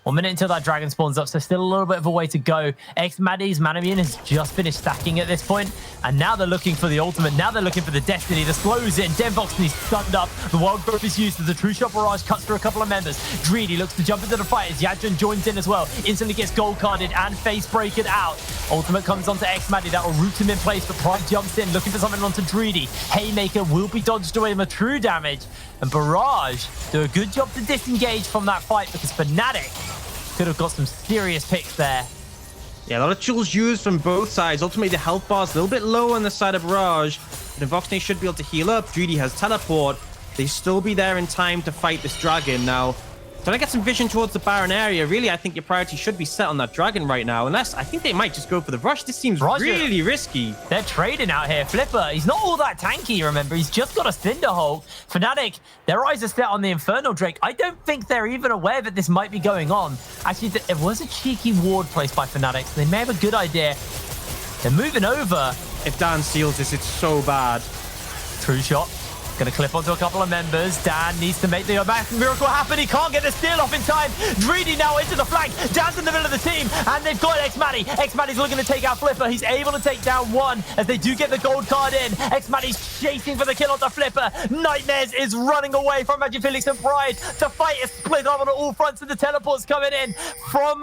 1 minute until that dragon spawns up, so still a little bit of a way to go. Xmadi's Manamune has just finished stacking at this point, and now they're looking for the ultimate. Now they're looking for the Destiny. The slow's in. Denvox stunned up. The Wild Growth is used as the True Shot Barrage cuts through a couple of members. Dreedy looks to jump into the fight as Yadrin joins in as well. Instantly gets gold carded and face breakered out. Ultimate comes onto Xmadi. That will root him in place, but Pride jumps in, looking for something onto Dreedy. Haymaker will be dodged away with true damage, and Barrage do a good job to disengage from that fight because Fnatic could have got some serious picks there. Yeah, a lot of tools used from both sides. Ultimately, the health bar's a little bit low on the side of Barrage. But Voxnay should be able to heal up. Dreedy has teleport. They still be there in time to fight this dragon. Now, trying to get some vision towards the Baron area. Really, I think your priority should be set on that dragon right now. Unless, I think they might just go for the rush. This seems really risky. They're trading out here. Flipper, he's not all that tanky, remember. He's just got a Cinderhulk. Fnatic, their eyes are set on the Infernal Drake. I don't think they're even aware that this might be going on. Actually, it was a cheeky ward placed by Fnatic, so they may have a good idea. They're moving over. If Dan seals this, it's so bad. True shot. Gonna clip onto a couple of members. Dan needs to make the miracle happen. He can't get the steal off in time. Dreedy now into the flank. Dan's in the middle of the team, and they've got Xmadi. Xmadi's looking to take out Flipper. He's able to take down 1 as they do get the gold card in. Xmadi's chasing for the kill onto Flipper. Nightmares is running away from Magifelix and Pride. The fight is split up on all fronts, and the teleport's coming in from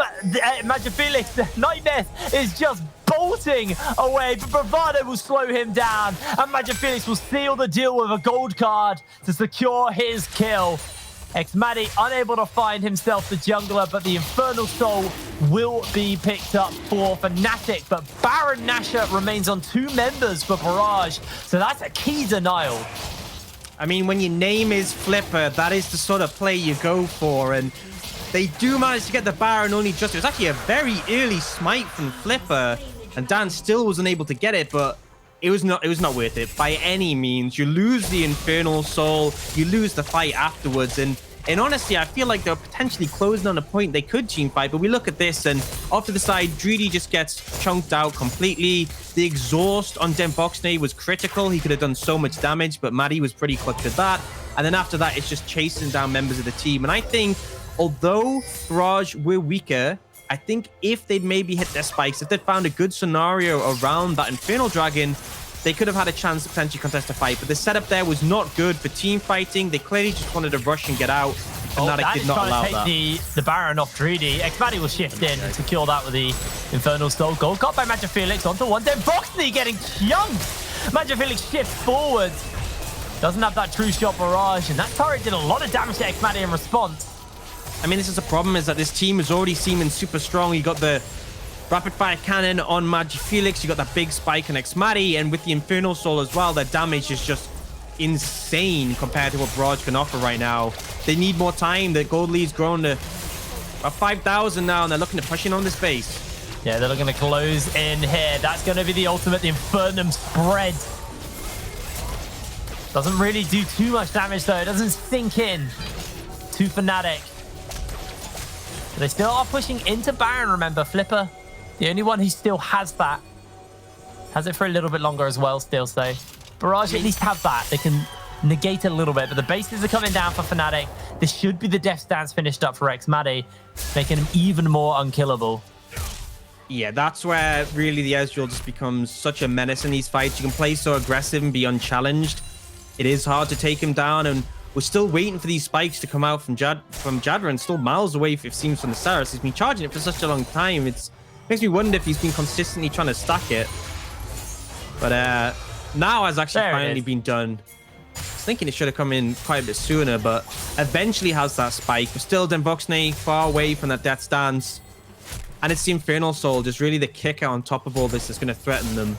Magifelix. Nightmares is just bolting away, but Bravado will slow him down, and Magifelix will seal the deal with a gold card to secure his kill. Xmadi unable to find himself the jungler, but the Infernal Soul will be picked up for Fnatic, but Baron Nashor remains on 2 members for Barrage, so that's a key denial. I mean, when your name is Flipper, that is the sort of play you go for, and they do manage to get the Baron only just... It was actually a very early smite from Flipper, and Dan still wasn't able to get it, but it was not worth it by any means. You lose the Infernal Soul, you lose the fight afterwards, and And honestly, I feel like they're potentially closing on a point they could team fight. But we look at this, and off to the side, Drudy just gets chunked out completely. The exhaust on Demboxney was critical. He could have done so much damage, but Maddie was pretty clutch with that. And then after that, it's just chasing down members of the team. And I think, although Barrage were weaker, I think if they'd maybe hit their spikes, if they'd found a good scenario around that Infernal Dragon, they could have had a chance to potentially contest a fight. But the setup there was not good for team fighting. They clearly just wanted to rush and get out. Fnatic did not allow that. The Baron off Drudy. Xmadi will shift in and secure that with the Infernal Soul. Gold got by Magic Felix onto one. Then Boxney getting chunked. Magic Felix shifts forward. Doesn't have that true shot Barrage. And that turret did a lot of damage to Xmadi in response. I mean, this is the problem, is that this team is already seeming super strong. You got the rapid fire cannon on Magic Felix. You got that big spike on Xmadi, and with the Infernal Soul as well, their damage is just insane compared to what Barrage can offer right now. They need more time. The gold lead's grown to about 5,000 now, and they're looking to push in on this base. Yeah, they're looking to close in here. That's going to be the ultimate, the Infernum spread. Doesn't really do too much damage, though. It doesn't sink in to Fnatic. But they still are pushing into Baron, remember. Flipper, the only one who still has that. Has it for a little bit longer as well still, so Barrage at least have that. They can negate it a little bit, but the bases are coming down for Fnatic. This should be the death stance finished up for Xmadi, making him even more unkillable. Yeah, that's where really the Ezreal just becomes such a menace in these fights. You can play so aggressive and be unchallenged. It is hard to take him down, and we're still waiting for these spikes to come out from Jadran, still miles away, it seems, from the Saras. He's been charging it for such a long time. It makes me wonder if he's been consistently trying to stack it. But now has actually finally been done. I was thinking it should have come in quite a bit sooner, but eventually has that spike. But still, Demboxney far away from that death stance. And it's the Infernal Soul, just really the kicker on top of all this that's going to threaten them.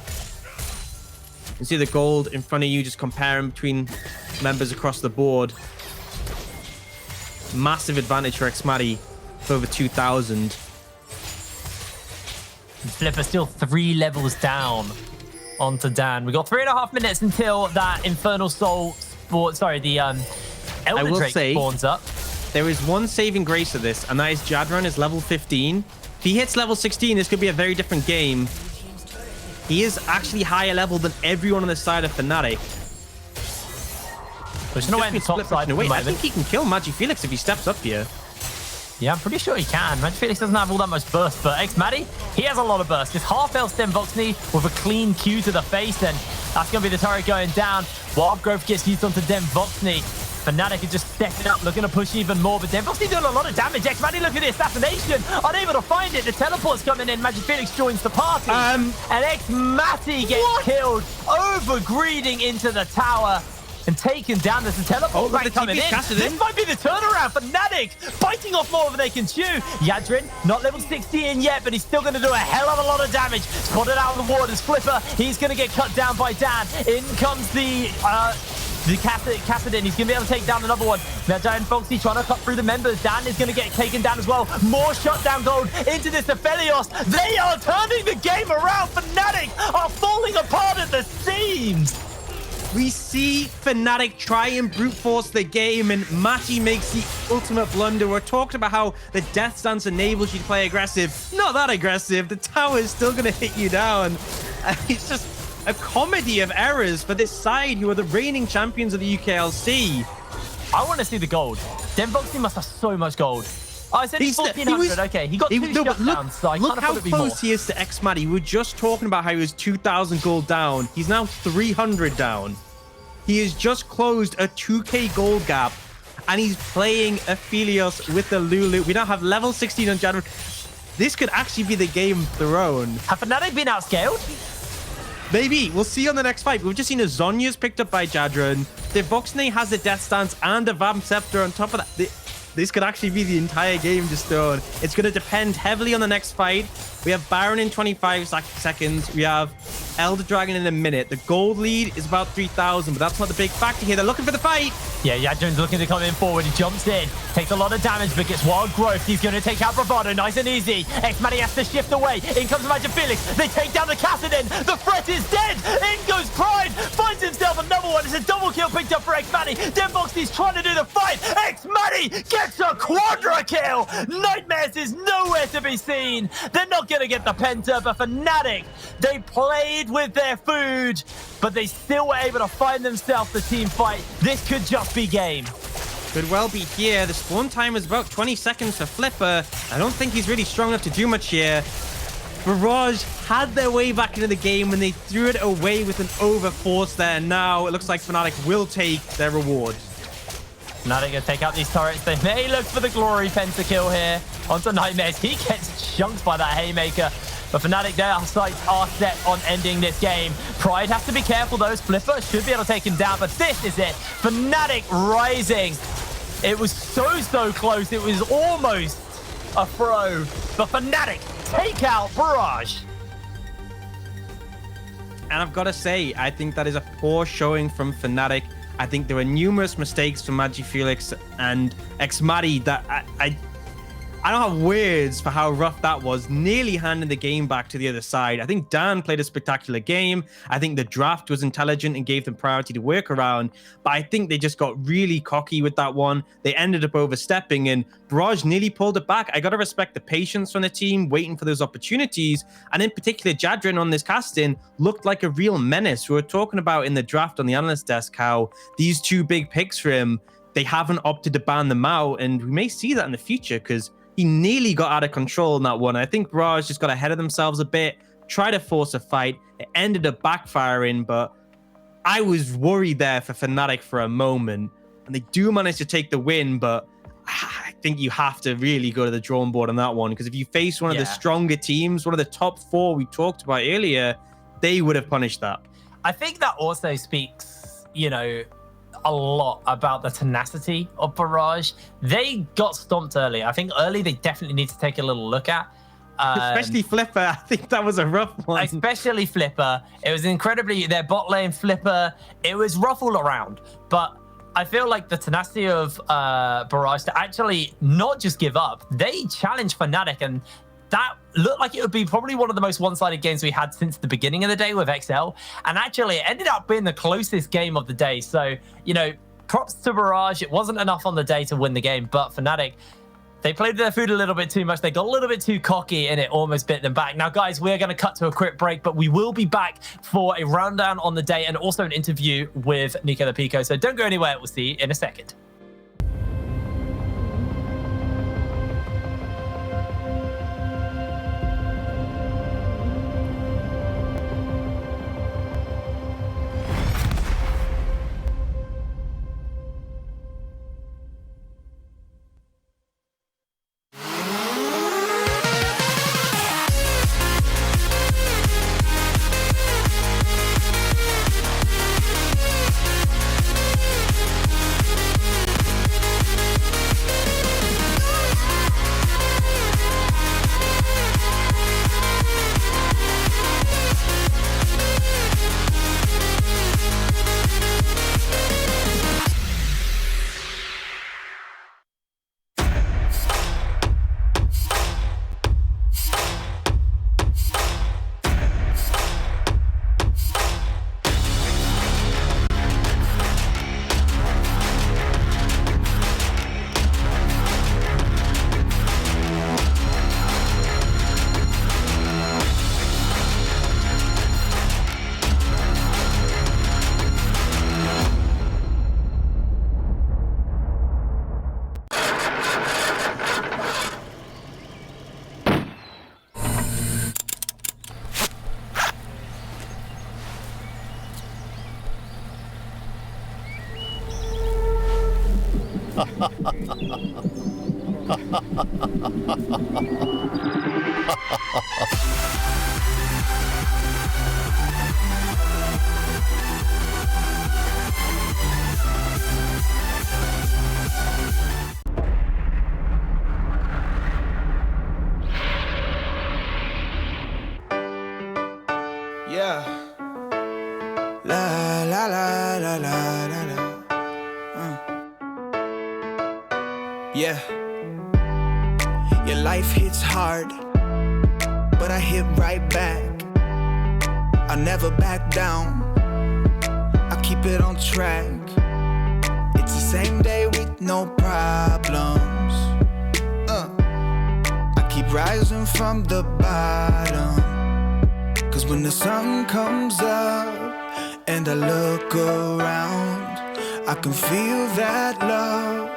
You see the gold in front of you, just comparing between members across the board. Massive advantage for Xmadi for over 2,000. Flipper still 3 levels down onto Dan. We got 3.5 minutes until that Infernal Soul the Elder Drake spawns up. There is one saving grace of this, and that is Jadran is level 15. If he hits level 16, this could be a very different game. He is actually higher level than everyone on the side of Fnatic. Pushing away on the top side. I think he can kill Magic Felix if he steps up here. Yeah, I'm pretty sure he can. Magic Felix doesn't have all that much burst, but Xmadi, he has a lot of burst. Just half health Demboxney with a clean Q to the face, and that's going to be the turret going down. Wild Growth gets used onto Demboxney. Fnatic are just stepping up, looking to push even more, but Demboxney doing a lot of damage. Xmadi, look at the assassination, unable to find it. The teleport's coming in. Magic Felix joins the party, and Xmadi gets killed, over-greeding into the tower and taken down. There's a teleport back coming in. This might be the turnaround for Fnatic, biting off more than they can chew. Yadrin, not level 16 yet, but he's still going to do a hell of a lot of damage. Spotted out of the ward as Flipper. He's going to get cut down by Dan. In comes the Kassadin. He's going to be able to take down another one. Now, Dan Foxy trying to cut through the members. Dan is going to get taken down as well. More shutdown gold into this Aphelios. They are turning the game around. Fnatic are falling apart at the seams. We see Fnatic try and brute force the game, and Matty makes the ultimate blunder. We're talking about how the Death Stance enables you to play aggressive. Not that aggressive. The tower is still going to hit you down. It's just a comedy of errors for this side, who are the reigning champions of the UKLC. I want to see the gold. Demboxney must have so much gold. Oh, I said he's 1,400. Okay, he got 2 shutdowns, so I look kind of how thought it'd be more. close he is to Xmadi. We were just talking about how he was 2,000 gold down. He's now 300 down. He has just closed a 2k gold gap, and he's playing Aphelios with the Lulu. We now have level 16 on Jadran. This could actually be the game of their own. Have Fnatic been outscaled? Maybe. We'll see on the next fight. We've just seen a Zhonya's picked up by Jadran. Demboxney has a Death Stance and a Vamp Scepter on top of that. This could actually be the entire game just thrown. It's going to depend heavily on the next fight. We have Baron in 25 seconds. We have Elder Dragon in a minute. The gold lead is about 3,000, but that's not the big factor here. They're looking for the fight. Yeah, Yadrin's looking to come in forward. He jumps in, takes a lot of damage, but gets Wild Growth. He's going to take out Bravado, nice and easy. Xmadi has to shift away. In comes Magic Felix. They take down the Kassadin. The threat is dead. In goes Pride. Finds himself another one. It's a double kill picked up for Xmadi. Demboxney's trying to do the fight. Xmadi Barry gets a quadra kill. Nightmares is nowhere to be seen. They're not going to get the penta, but Fnatic, they played with their food, but they still were able to find themselves the team fight. This could just be game. Could well be here. The spawn time is about 20 seconds for Flipper. I don't think he's really strong enough to do much here. Barrage had their way back into the game when they threw it away with an overforce there. Now it looks like Fnatic will take their reward. Fnatic gonna take out these turrets. They may look for the glory pentakill here onto Nightmares. He gets chunked by that haymaker. But Fnatic, their sights are set on ending this game. Pride has to be careful though. Flipper should be able to take him down, but this is it. Fnatic rising. It was so close. It was almost a throw. But Fnatic take out Barrage. And I've got to say, I think that is a poor showing from Fnatic. I think there were numerous mistakes from MagiFelix and Xmadi that I don't have words for how rough that was, nearly handing the game back to the other side. I think Dan played a spectacular game. I think the draft was intelligent and gave them priority to work around, but I think they just got really cocky with that one. They ended up overstepping and Barrage nearly pulled it back. I got to respect the patience from the team, waiting for those opportunities. And in particular, Jadrin on this casting looked like a real menace. We were talking about in the draft on the analyst desk how these two big picks for him, they haven't opted to ban them out. And we may see that in the future because he nearly got out of control in that one. I think Barrage just got ahead of themselves a bit, tried to force a fight. It ended up backfiring, but I was worried there for Fnatic for a moment. And they do manage to take the win, but I think you have to really go to the drawing board on that one, because if you face one of the stronger teams, one of the top 4 we talked about earlier, they would have punished that. I think that also speaks, you know, a lot about the tenacity of Barrage. They got stomped early. I think early they definitely need to take a little look at. Especially Flipper. I think that was a rough one. Especially Flipper. It was incredibly, their bot lane Flipper, it was rough all around. But I feel like the tenacity of Barrage to actually not just give up, they challenged Fnatic, and that looked like it would be probably one of the most one-sided games we had since the beginning of the day with XL. And actually, it ended up being the closest game of the day. So, you know, props to Barrage. It wasn't enough on the day to win the game, but Fnatic, they played their food a little bit too much. They got a little bit too cocky, and it almost bit them back. Now, guys, we're going to cut to a quick break, but we will be back for a rundown on the day and also an interview with Nico the Pico. So don't go anywhere. We'll see you in a second. Yeah. La la la la la la la. Yeah. Your life hits hard, but I hit right back. I never back down. I keep it on track. It's the same day we no problems. I keep rising from the bottom. Cause when the sun comes up and I look around, I can feel that love,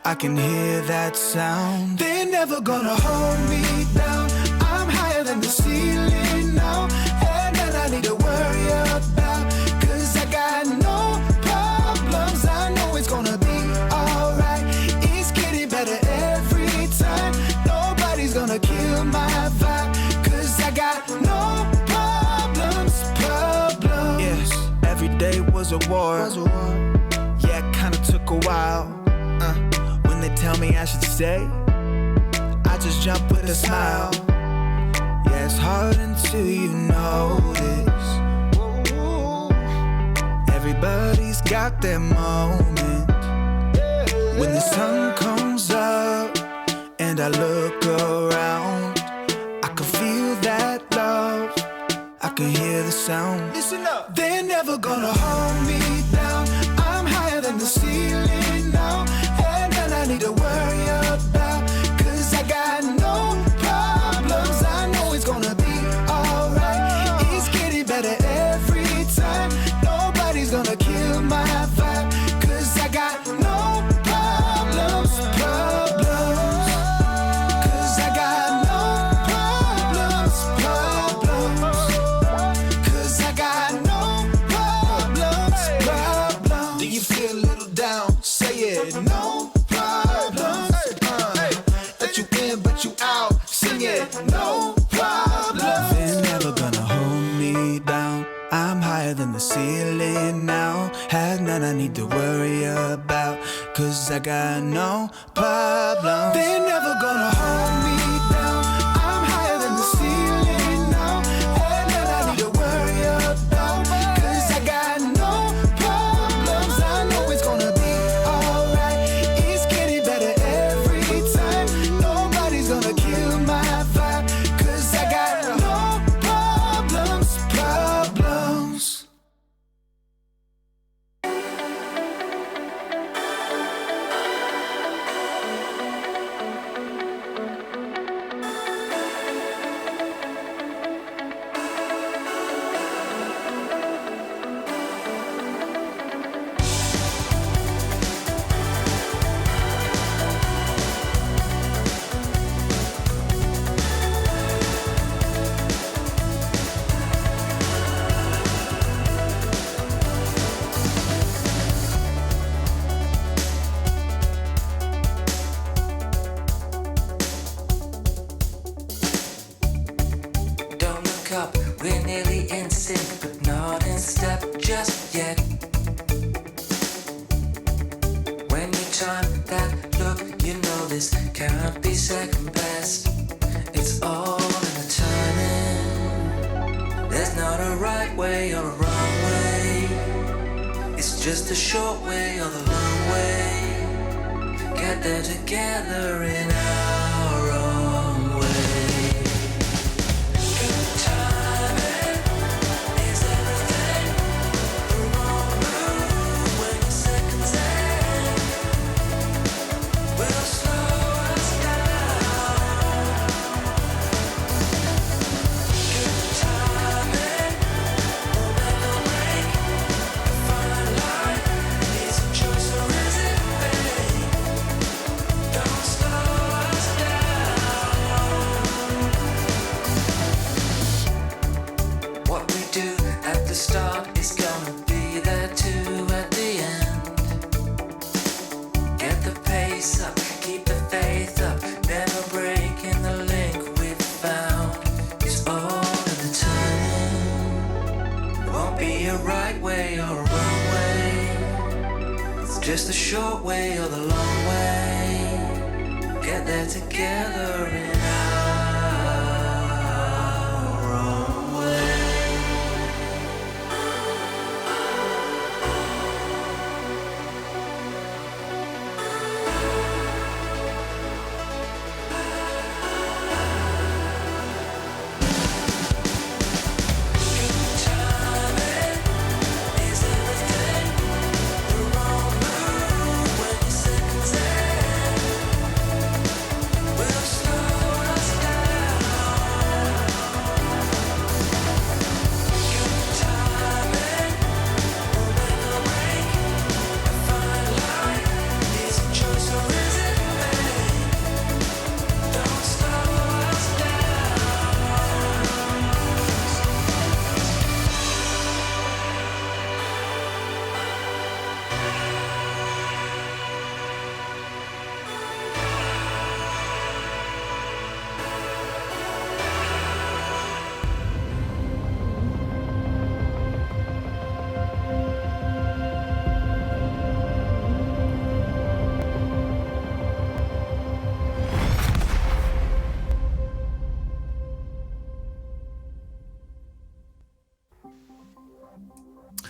I can hear that sound. They're never gonna hold me down. I'm higher than the ceiling now, and then I need to worry about. Cause I got no problems, I know it's gonna be alright. It's getting better every time. Nobody's gonna kill my vibe. Cause I got no problems. Yes, every day was a war. Yeah, it kinda took a while. When they tell me I should stay, I just jump with a smile. Yeah, it's hard until you notice. Everybody's got their moment. When the sun comes up and I look around, I can feel that love, I can hear the sound. Listen up. They're never gonna hold me down. I'm higher than the ceiling now, and then I need to worry about. Cause I got no problems, I know it's gonna be alright. It's getting better every time. Nobody's gonna kill my vibe. Cause I got no problems. Cause I got no problems. Cause I got no problems. Do you feel a little down? Say it, no problems. Let you in, but you out. Sing it, no problems. They're never gonna hold me down. I'm higher than the ceiling now. Have none I need to worry about. Cause I got no problems. They're never gonna hold me down. I'm higher than the ceiling now. Have none I need to worry about. Cause I got no problems. I know it's gonna be alright. It's getting better every time. Nobody's gonna kill my vibe. Cause I got no problems. Don't look up, we're nearly in sync, but not in step just yet. When you time that look, you know this can't be second best. It's all in the timing. There's not a right way or a wrong way. It's just a short way or the long way. Get there together in our own way. Good timing is everything. The wrong move when the seconds end will slow us down. Good timing will make or break. A fine line is a choice or is it fate? Don't slow us down. What we do at the start is gonna be there too at the end. Get the pace up, keep the faith up, never breaking the link we've found. It's all in the timing. Won't be a right way or a wrong way. It's just a short way or the long way. Get there together in our own way. Good timing is everything. The wrong move when the seconds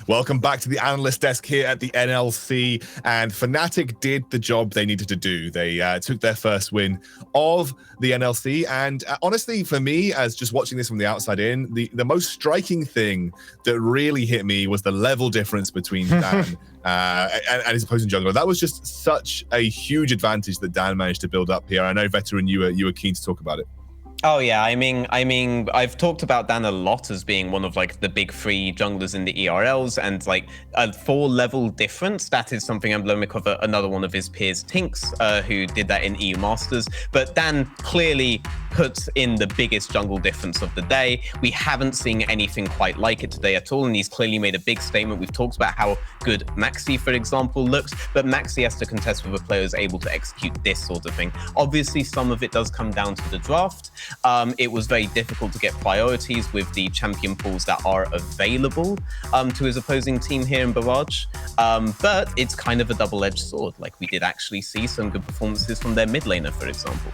Welcome back to the analyst desk here at the NLC, and Fnatic did the job they needed to do. They took their first win of the NLC, and honestly, for me, as just watching this from the outside in, the most striking thing that really hit me was the level difference between Dan and his opposing jungler. That was just such a huge advantage that Dan managed to build up here. I know, Veteran, you were keen to talk about it. Oh yeah, I mean, I've talked about Dan a lot as being one of like the big three junglers in the ERLs, and like a 4-level difference. That is something emblematic of another one of his peers, Tinks, who did that in EU Masters. But Dan clearly puts in the biggest jungle difference of the day. We haven't seen anything quite like it today at all, and he's clearly made a big statement. We've talked about how good Maxi, for example, looks, but Maxi has to contest with a player who's able to execute this sort of thing. Obviously, some of it does come down to the draft. It was very difficult to get priorities with the champion pools that are available to his opposing team here in Barrage. But it's kind of a double-edged sword. Like, we did actually see some good performances from their mid laner, for example.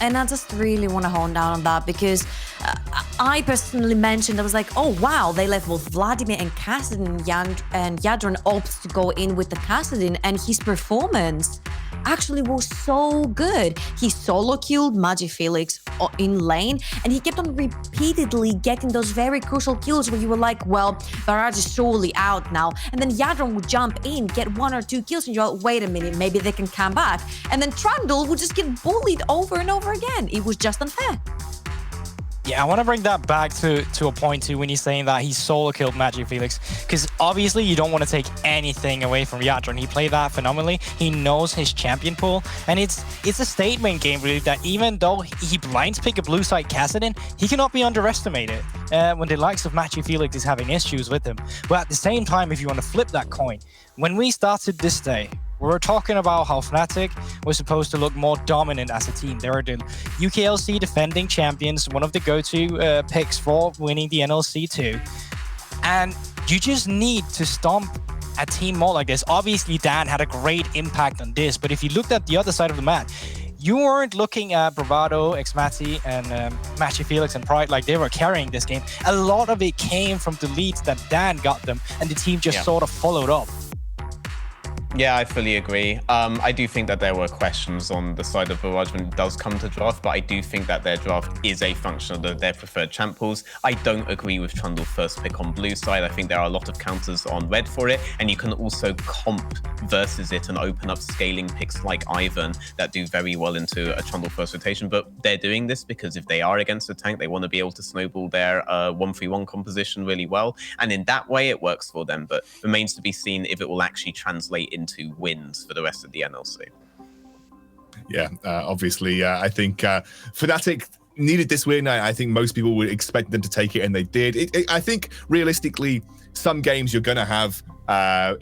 And I just really want to hone down on that because I personally mentioned, I was like, oh, wow, they left both Vladimir and Kassadin, and Yadron opts to go in with the Kassadin, and his performance actually was so good. He solo killed Magi Felix in lane, and he kept on repeatedly getting those very crucial kills where you were like, well, Barrage is surely out now. And then Yadron would jump in, get 1 or 2 kills, and you're like, wait a minute, maybe they can come back. And then Trundle would just get bullied over and over again. It was just unfair. Yeah, I want to bring that back to a point too when he's saying that he solo killed Magic Felix, because obviously you don't want to take anything away from Yadron. He played that phenomenally. He knows his champion pool, and it's a statement game really that even though he blinds pick a blue side Kassadin, he cannot be underestimated when the likes of Magic Felix is having issues with him. But at the same time, if you want to flip that coin, when we started this day, we were talking about how Fnatic was supposed to look more dominant as a team. They were the UKLC defending champions, one of the go-to picks for winning the NLC too. And you just need to stomp a team more like this. Obviously, Dan had a great impact on this, but if you looked at the other side of the map, you weren't looking at Bravado, Xmati, and Magic Felix and Pride like they were carrying this game. A lot of it came from the leads that Dan got them, and the team just sort of followed up. Yeah, I fully agree. I do think that there were questions on the side of Barrage when it does come to draft, but I do think that their draft is a function of their preferred champ pools. I don't agree with Trundle first pick on blue side. I think there are a lot of counters on red for it, and you can also comp versus it and open up scaling picks like Ivan that do very well into a Trundle first rotation. But they're doing this because if they are against a tank, they want to be able to snowball their 1-3-1 composition really well, and in that way it works for them. But remains to be seen if it will actually translate into wins for the rest of the NLC. Yeah, obviously, I think Fnatic needed this win. I think most people would expect them to take it, and they did. I think realistically, some games you're going to have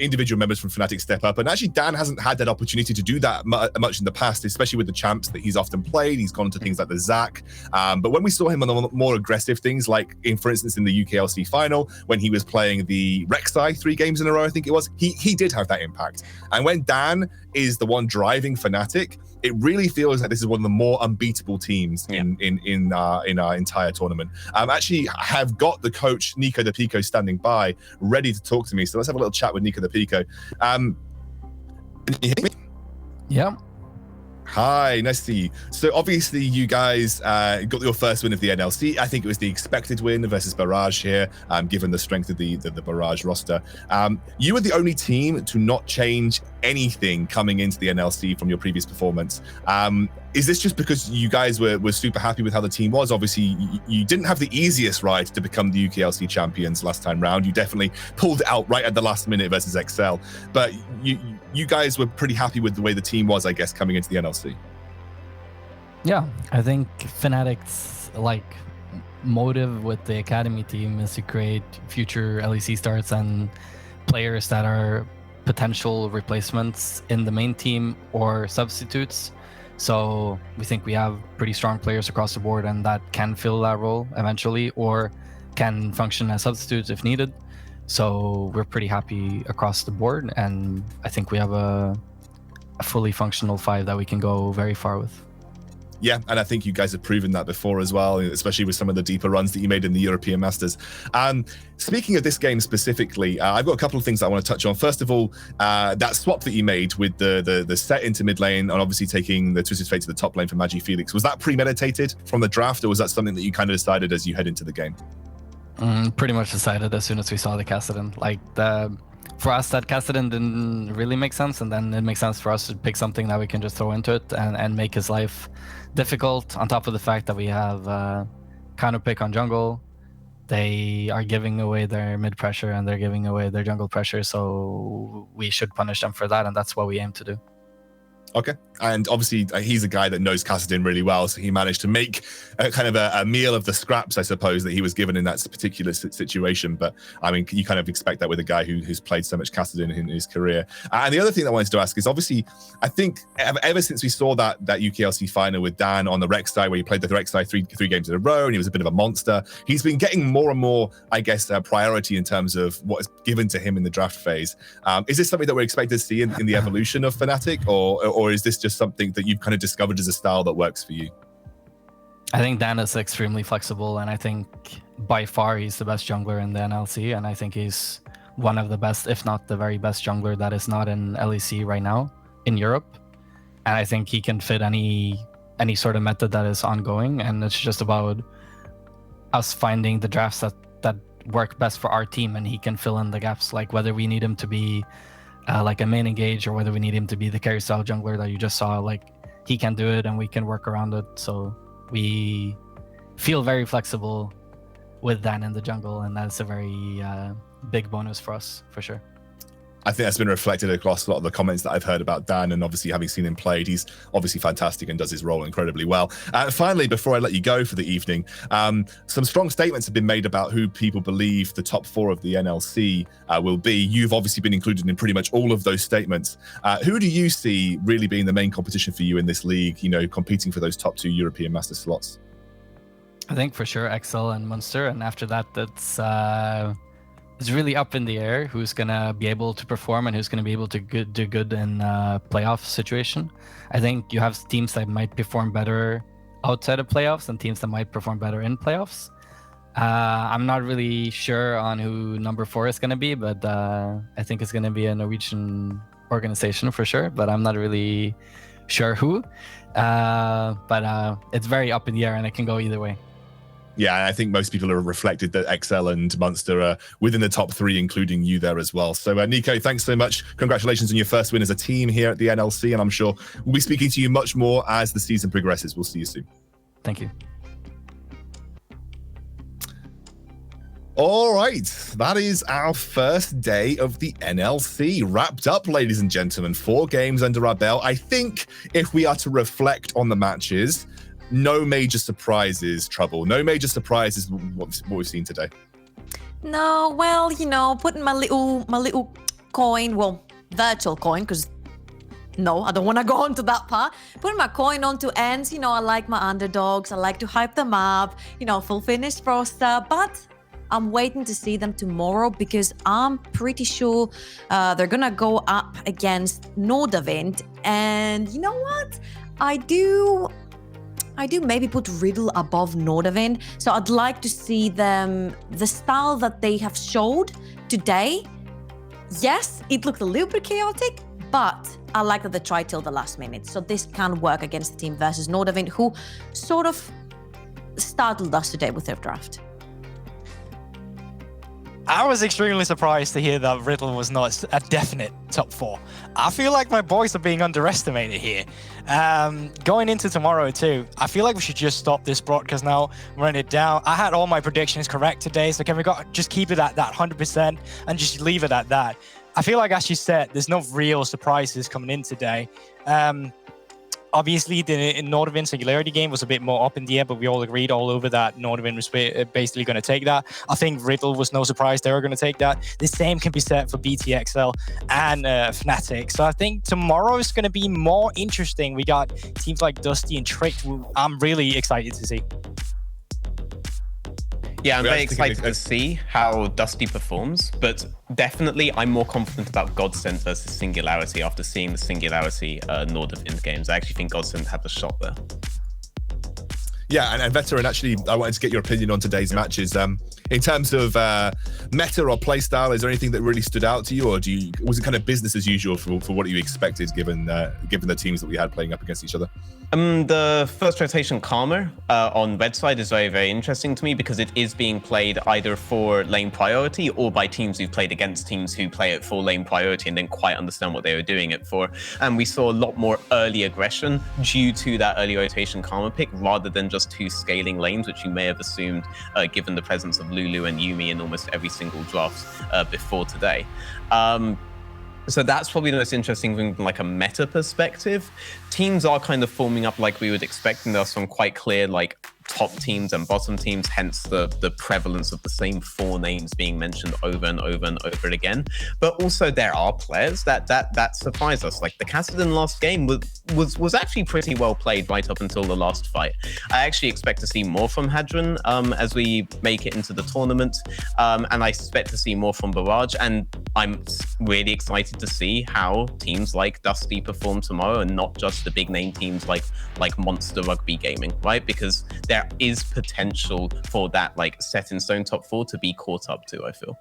individual members from Fnatic step up, and actually Dan hasn't had that opportunity to do that much in the past, especially with the champs that he's often played. He's gone to things like the Zac, but when we saw him on the more aggressive things, like for instance in the UKLC final when he was playing the Rek'Sai 3 games in a row, I think it was, he did have that impact. And when Dan is the one driving Fnatic, it really feels like this is one of the more unbeatable teams in our entire tournament. Actually, I have got the coach Nico De Pico standing by, ready to talk to me. So let's have a little chat with Nico De Pico. Can you hear me? Yeah. Hi, nice to see you. So obviously you guys got your first win of the NLC. I think it was the expected win versus Barrage here, given the strength of the Barrage roster. You were the only team to not change anything coming into the NLC from your previous performance. Is this just because you guys were super happy with how the team was? Obviously, you didn't have the easiest ride to become the UKLC champions last time round. You definitely pulled it out right at the last minute versus XL. But you guys were pretty happy with the way the team was, I guess, coming into the NLC. Yeah, I think Fnatic's motive with the academy team is to create future LEC starts and players that are potential replacements in the main team or substitutes. So we think we have pretty strong players across the board, and that can fill that role eventually or can function as substitutes if needed. So we're pretty happy across the board, and I think we have a fully functional 5 that we can go very far with. Yeah, and I think you guys have proven that before as well, especially with some of the deeper runs that you made in the European Masters. Speaking of this game specifically, I've got a couple of things that I want to touch on. First of all, that swap that you made with the set into mid lane and obviously taking the Twisted Fate to the top lane for Magi Felix, was that premeditated from the draft, or was that something that you kind of decided as you head into the game? Pretty much decided as soon as we saw the Kassadin. Like, for us, that Kassadin didn't really make sense, and then it makes sense for us to pick something that we can just throw into it and make his life difficult, on top of the fact that we have counter pick on jungle. They are giving away their mid pressure and they're giving away their jungle pressure, so we should punish them for that, and that's what we aim to do. Okay, and obviously he's a guy that knows Kassadin really well, so he managed to make kind of a meal of the scraps, I suppose, that he was given in that particular situation. But I mean, you kind of expect that with a guy who's played so much Kassadin in his career. And the other thing that I wanted to ask is, obviously, I think ever since we saw that UKLC final with Dan on the Rek'Sai, where he played the Rek'Sai three games in a row, and he was a bit of a monster, he's been getting more and more, I guess, priority in terms of what is given to him in the draft phase. Is this something that we're expected to see in the evolution of Fnatic, or is this just something that you've kind of discovered as a style that works for you? I think Dan is extremely flexible, and I think by far he's the best jungler in the NLC, and I think he's one of the best, if not the very best jungler that is not in LEC right now in Europe. And I think he can fit any sort of method that is ongoing, and it's just about us finding the drafts that work best for our team, and he can fill in the gaps, like whether we need him to be like a main engage, or whether we need him to be the carry style jungler that you just saw. Like, he can do it and we can work around it. So we feel very flexible with Dan in the jungle, and that's a very big bonus for us, for sure. I think that's been reflected across a lot of the comments that I've heard about Dan, and obviously having seen him played, he's obviously fantastic and does his role incredibly well. Finally, before I let you go for the evening, some strong statements have been made about who people believe the top 4 of the NLC will be. You've obviously been included in pretty much all of those statements. Who do you see really being the main competition for you in this league, you know, competing for those top 2 European Master slots? I think for sure XL and Munster, and after that, it's really up in the air who's going to be able to perform and who's going to be able to do good in playoff situation. I think you have teams that might perform better outside of playoffs and teams that might perform better in playoffs. I'm not really sure on who number 4 is going to be, but I think it's going to be a Norwegian organization for sure, but I'm not really sure who. But it's very up in the air and it can go either way. Yeah, I think most people have reflected that XL and Munster are within the top 3, including you there as well. So, Nico, thanks so much. Congratulations on your first win as a team here at the NLC, and I'm sure we'll be speaking to you much more as the season progresses. We'll see you soon. Thank you. All right, that is our first day of the NLC wrapped up, ladies and gentlemen. 4 games under our belt. I think if we are to reflect on the matches, no major surprises, Trouble. No major surprises what we've seen today. No, well, you know, putting my little coin, well, virtual coin, because no, I don't want to go on to that part. Putting my coin onto ends, you know, I like my underdogs. I like to hype them up, you know, full finish roster, but I'm waiting to see them tomorrow because I'm pretty sure they're gonna go up against Nordavind, and you know what? I do maybe put Riddle above Nordavind. So I'd like to see them, the style that they have showed today. Yes, it looked a little bit chaotic, but I like that they tried till the last minute. So this can work against the team versus Nordavind, who sort of startled us today with their draft. I was extremely surprised to hear that Riddle was not a definite top 4. I feel like my boys are being underestimated here. Going into tomorrow too, I feel like we should just stop this broadcast now, run it down. I had all my predictions correct today, so can we just keep it at that 100% and just leave it at that? I feel like, as you said, there's no real surprises coming in today. Obviously, the Nordavind Singularity game was a bit more up in the air, but we all agreed all over that Nordavind was basically going to take that. I think Riddle was no surprise they were going to take that. The same can be said for BTXL and Fnatic. So I think tomorrow is going to be more interesting. We got teams like Dusty and Trick, who I'm really excited to see. Yeah, I'm very excited to see how Dusty performs, but definitely I'm more confident about Godsend versus Singularity after seeing the Singularity Nordavind games. I actually think Godsend have a shot there. Yeah, and Veteran, actually, I wanted to get your opinion on today's matches. In terms of meta or playstyle, is there anything that really stood out to you, or was it kind of business as usual for what you expected, given the teams that we had playing up against each other? The first rotation Karma on red side is very, very interesting to me because it is being played either for lane priority or by teams who've played against teams who play it for lane priority and didn't quite understand what they were doing it for. And we saw a lot more early aggression due to that early rotation Karma pick rather than just two scaling lanes, which you may have assumed given the presence of Lulu and Yuumi in almost every single draft before today. So that's probably the most interesting thing from like a meta perspective. Teams are kind of forming up like we would expect, and there are some quite clear like top teams and bottom teams, hence the prevalence of the same 4 names being mentioned over and over and over again. But also there are players that surprise us. Like the Kassadin last game was actually pretty well played right up until the last fight. I actually expect to see more from Hadron as we make it into the tournament, and I expect to see more from Barrage, and I'm really excited to see how teams like Dusty perform tomorrow and not just the big name teams like Monster Rugby Gaming, right? Because there is potential for that like set in stone top 4 to be caught up to, I feel.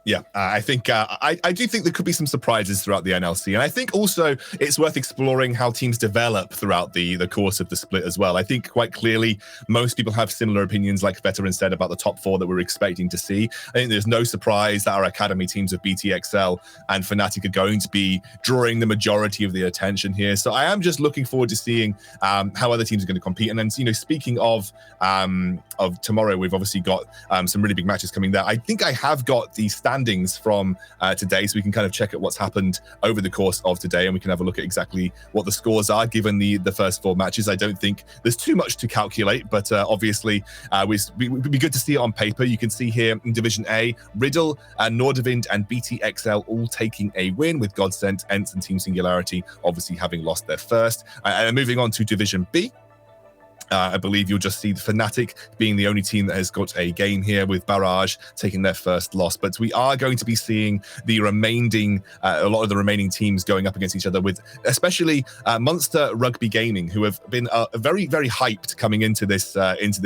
Yeah, I think I do think there could be some surprises throughout the NLC, and I think also it's worth exploring how teams develop throughout the course of the split as well. I think quite clearly most people have similar opinions, like Veteran said, about the top 4 that we're expecting to see. I think there's no surprise that our academy teams of BTXL and Fnatic are going to be drawing the majority of the attention here. So I am just looking forward to seeing how other teams are going to compete. And then, you know, speaking of tomorrow, we've obviously got some really big matches coming there. I think I have got the standings from today, so we can kind of check at what's happened over the course of today, and we can have a look at exactly what the scores are given the first 4 matches. I don't think there's too much to calculate, but obviously it would be good to see it on paper. You can see here in Division A, Riddle, Nordavind and BTXL all taking a win, with Godsent, Ents and Team Singularity obviously having lost their first. And moving on to Division B, I believe you'll just see the Fnatic being the only team that has got a game here, with Barrage taking their first loss. But we are going to be seeing the remaining, a lot of the remaining teams going up against each other, with especially Monster Rugby Gaming, who have been very, very hyped coming into this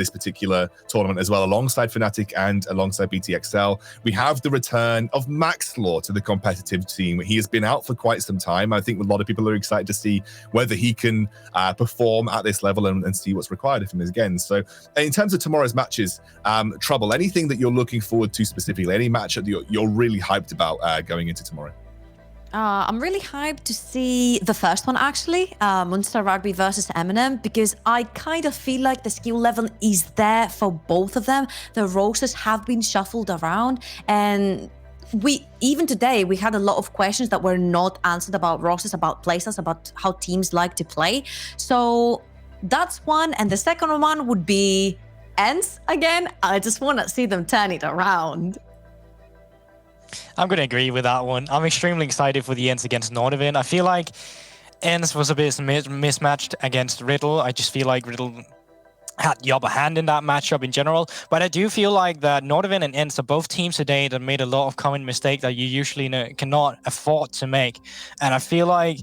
particular tournament as well, alongside Fnatic and alongside BTXL. We have the return of Maxlaw to the competitive team. He has been out for quite some time. I think a lot of people are excited to see whether he can perform at this level and see what's required of him again. So in terms of tomorrow's matches, Trouble, anything that you're looking forward to specifically, any match that you're really hyped about going into tomorrow? I'm really hyped to see the first one, actually, Monster Rugby versus Eminem, because I kind of feel like the skill level is there for both of them. The rosters have been shuffled around, and even today we had a lot of questions that were not answered about rosters, about playstyles, about how teams like to play. So that's one. And the second one would be Ents again. I just want to see them turn it around. I'm going to agree with that one. I'm extremely excited for the Ents against Nordavind. I feel like Ents was a bit mismatched against Riddle. I just feel like Riddle had the upper hand in that matchup in general. But I do feel like that Nordavind and Ents are both teams today that made a lot of common mistakes that you usually cannot afford to make. And I feel like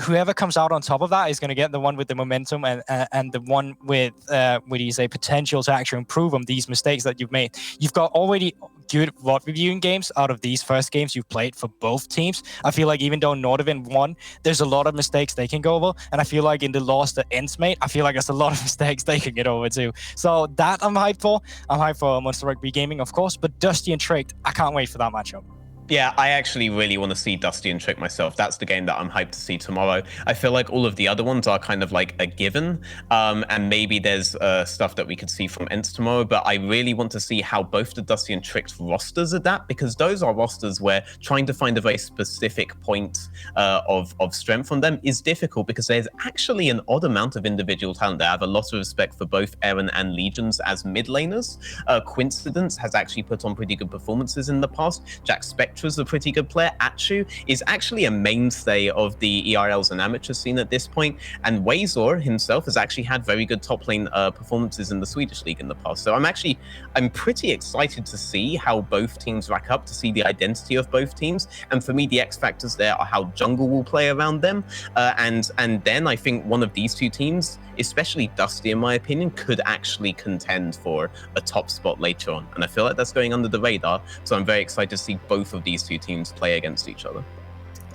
whoever comes out on top of that is going to get the one with the momentum and the one with potential to actually improve on these mistakes that you've made. You've got already good VOD reviewing games out of these first games you've played for both teams. I feel like even though Nordavind won, there's a lot of mistakes they can go over, and I feel like in the loss that Ents made, I feel like there's a lot of mistakes they can get over too. So that I'm hyped for. I'm hyped for Monster Rugby Gaming, of course, but Dusty and Tricked, I can't wait for that matchup. Yeah, I actually really want to see Dusty and Trick myself. That's the game that I'm hyped to see tomorrow. I feel like all of the other ones are kind of like a given, and maybe there's stuff that we could see from Ents tomorrow, but I really want to see how both the Dusty and Trick's rosters adapt, because those are rosters where trying to find a very specific point of strength from them is difficult, because there's actually an odd amount of individual talent. I have a lot of respect for both Eren and Legions as mid laners. Coincidence has actually put on pretty good performances in the past. Jack Spectre Ultra's a pretty good player. Achu is actually a mainstay of the ERLs and amateur scene at this point, and Wazor himself has actually had very good top lane performances in the Swedish league in the past. So I'm pretty excited to see how both teams rack up, to see the identity of both teams, and for me the X factors there are how jungle will play around them, and then I think one of these two teams, especially Dusty in my opinion, could actually contend for a top spot later on, and I feel like that's going under the radar, so I'm very excited to see both of these two teams play against each other.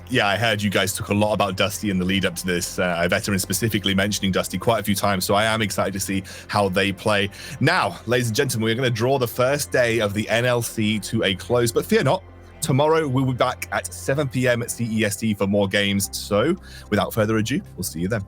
Yeah, I heard you guys talk a lot about Dusty in the lead up to this. Veteran specifically mentioning Dusty quite a few times, so I am excited to see how they play. Now, ladies and gentlemen, we're going to draw the first day of the NLC to a close, but fear not, tomorrow we'll be back at 7 p.m. CEST for more games. So without further ado, we'll see you then.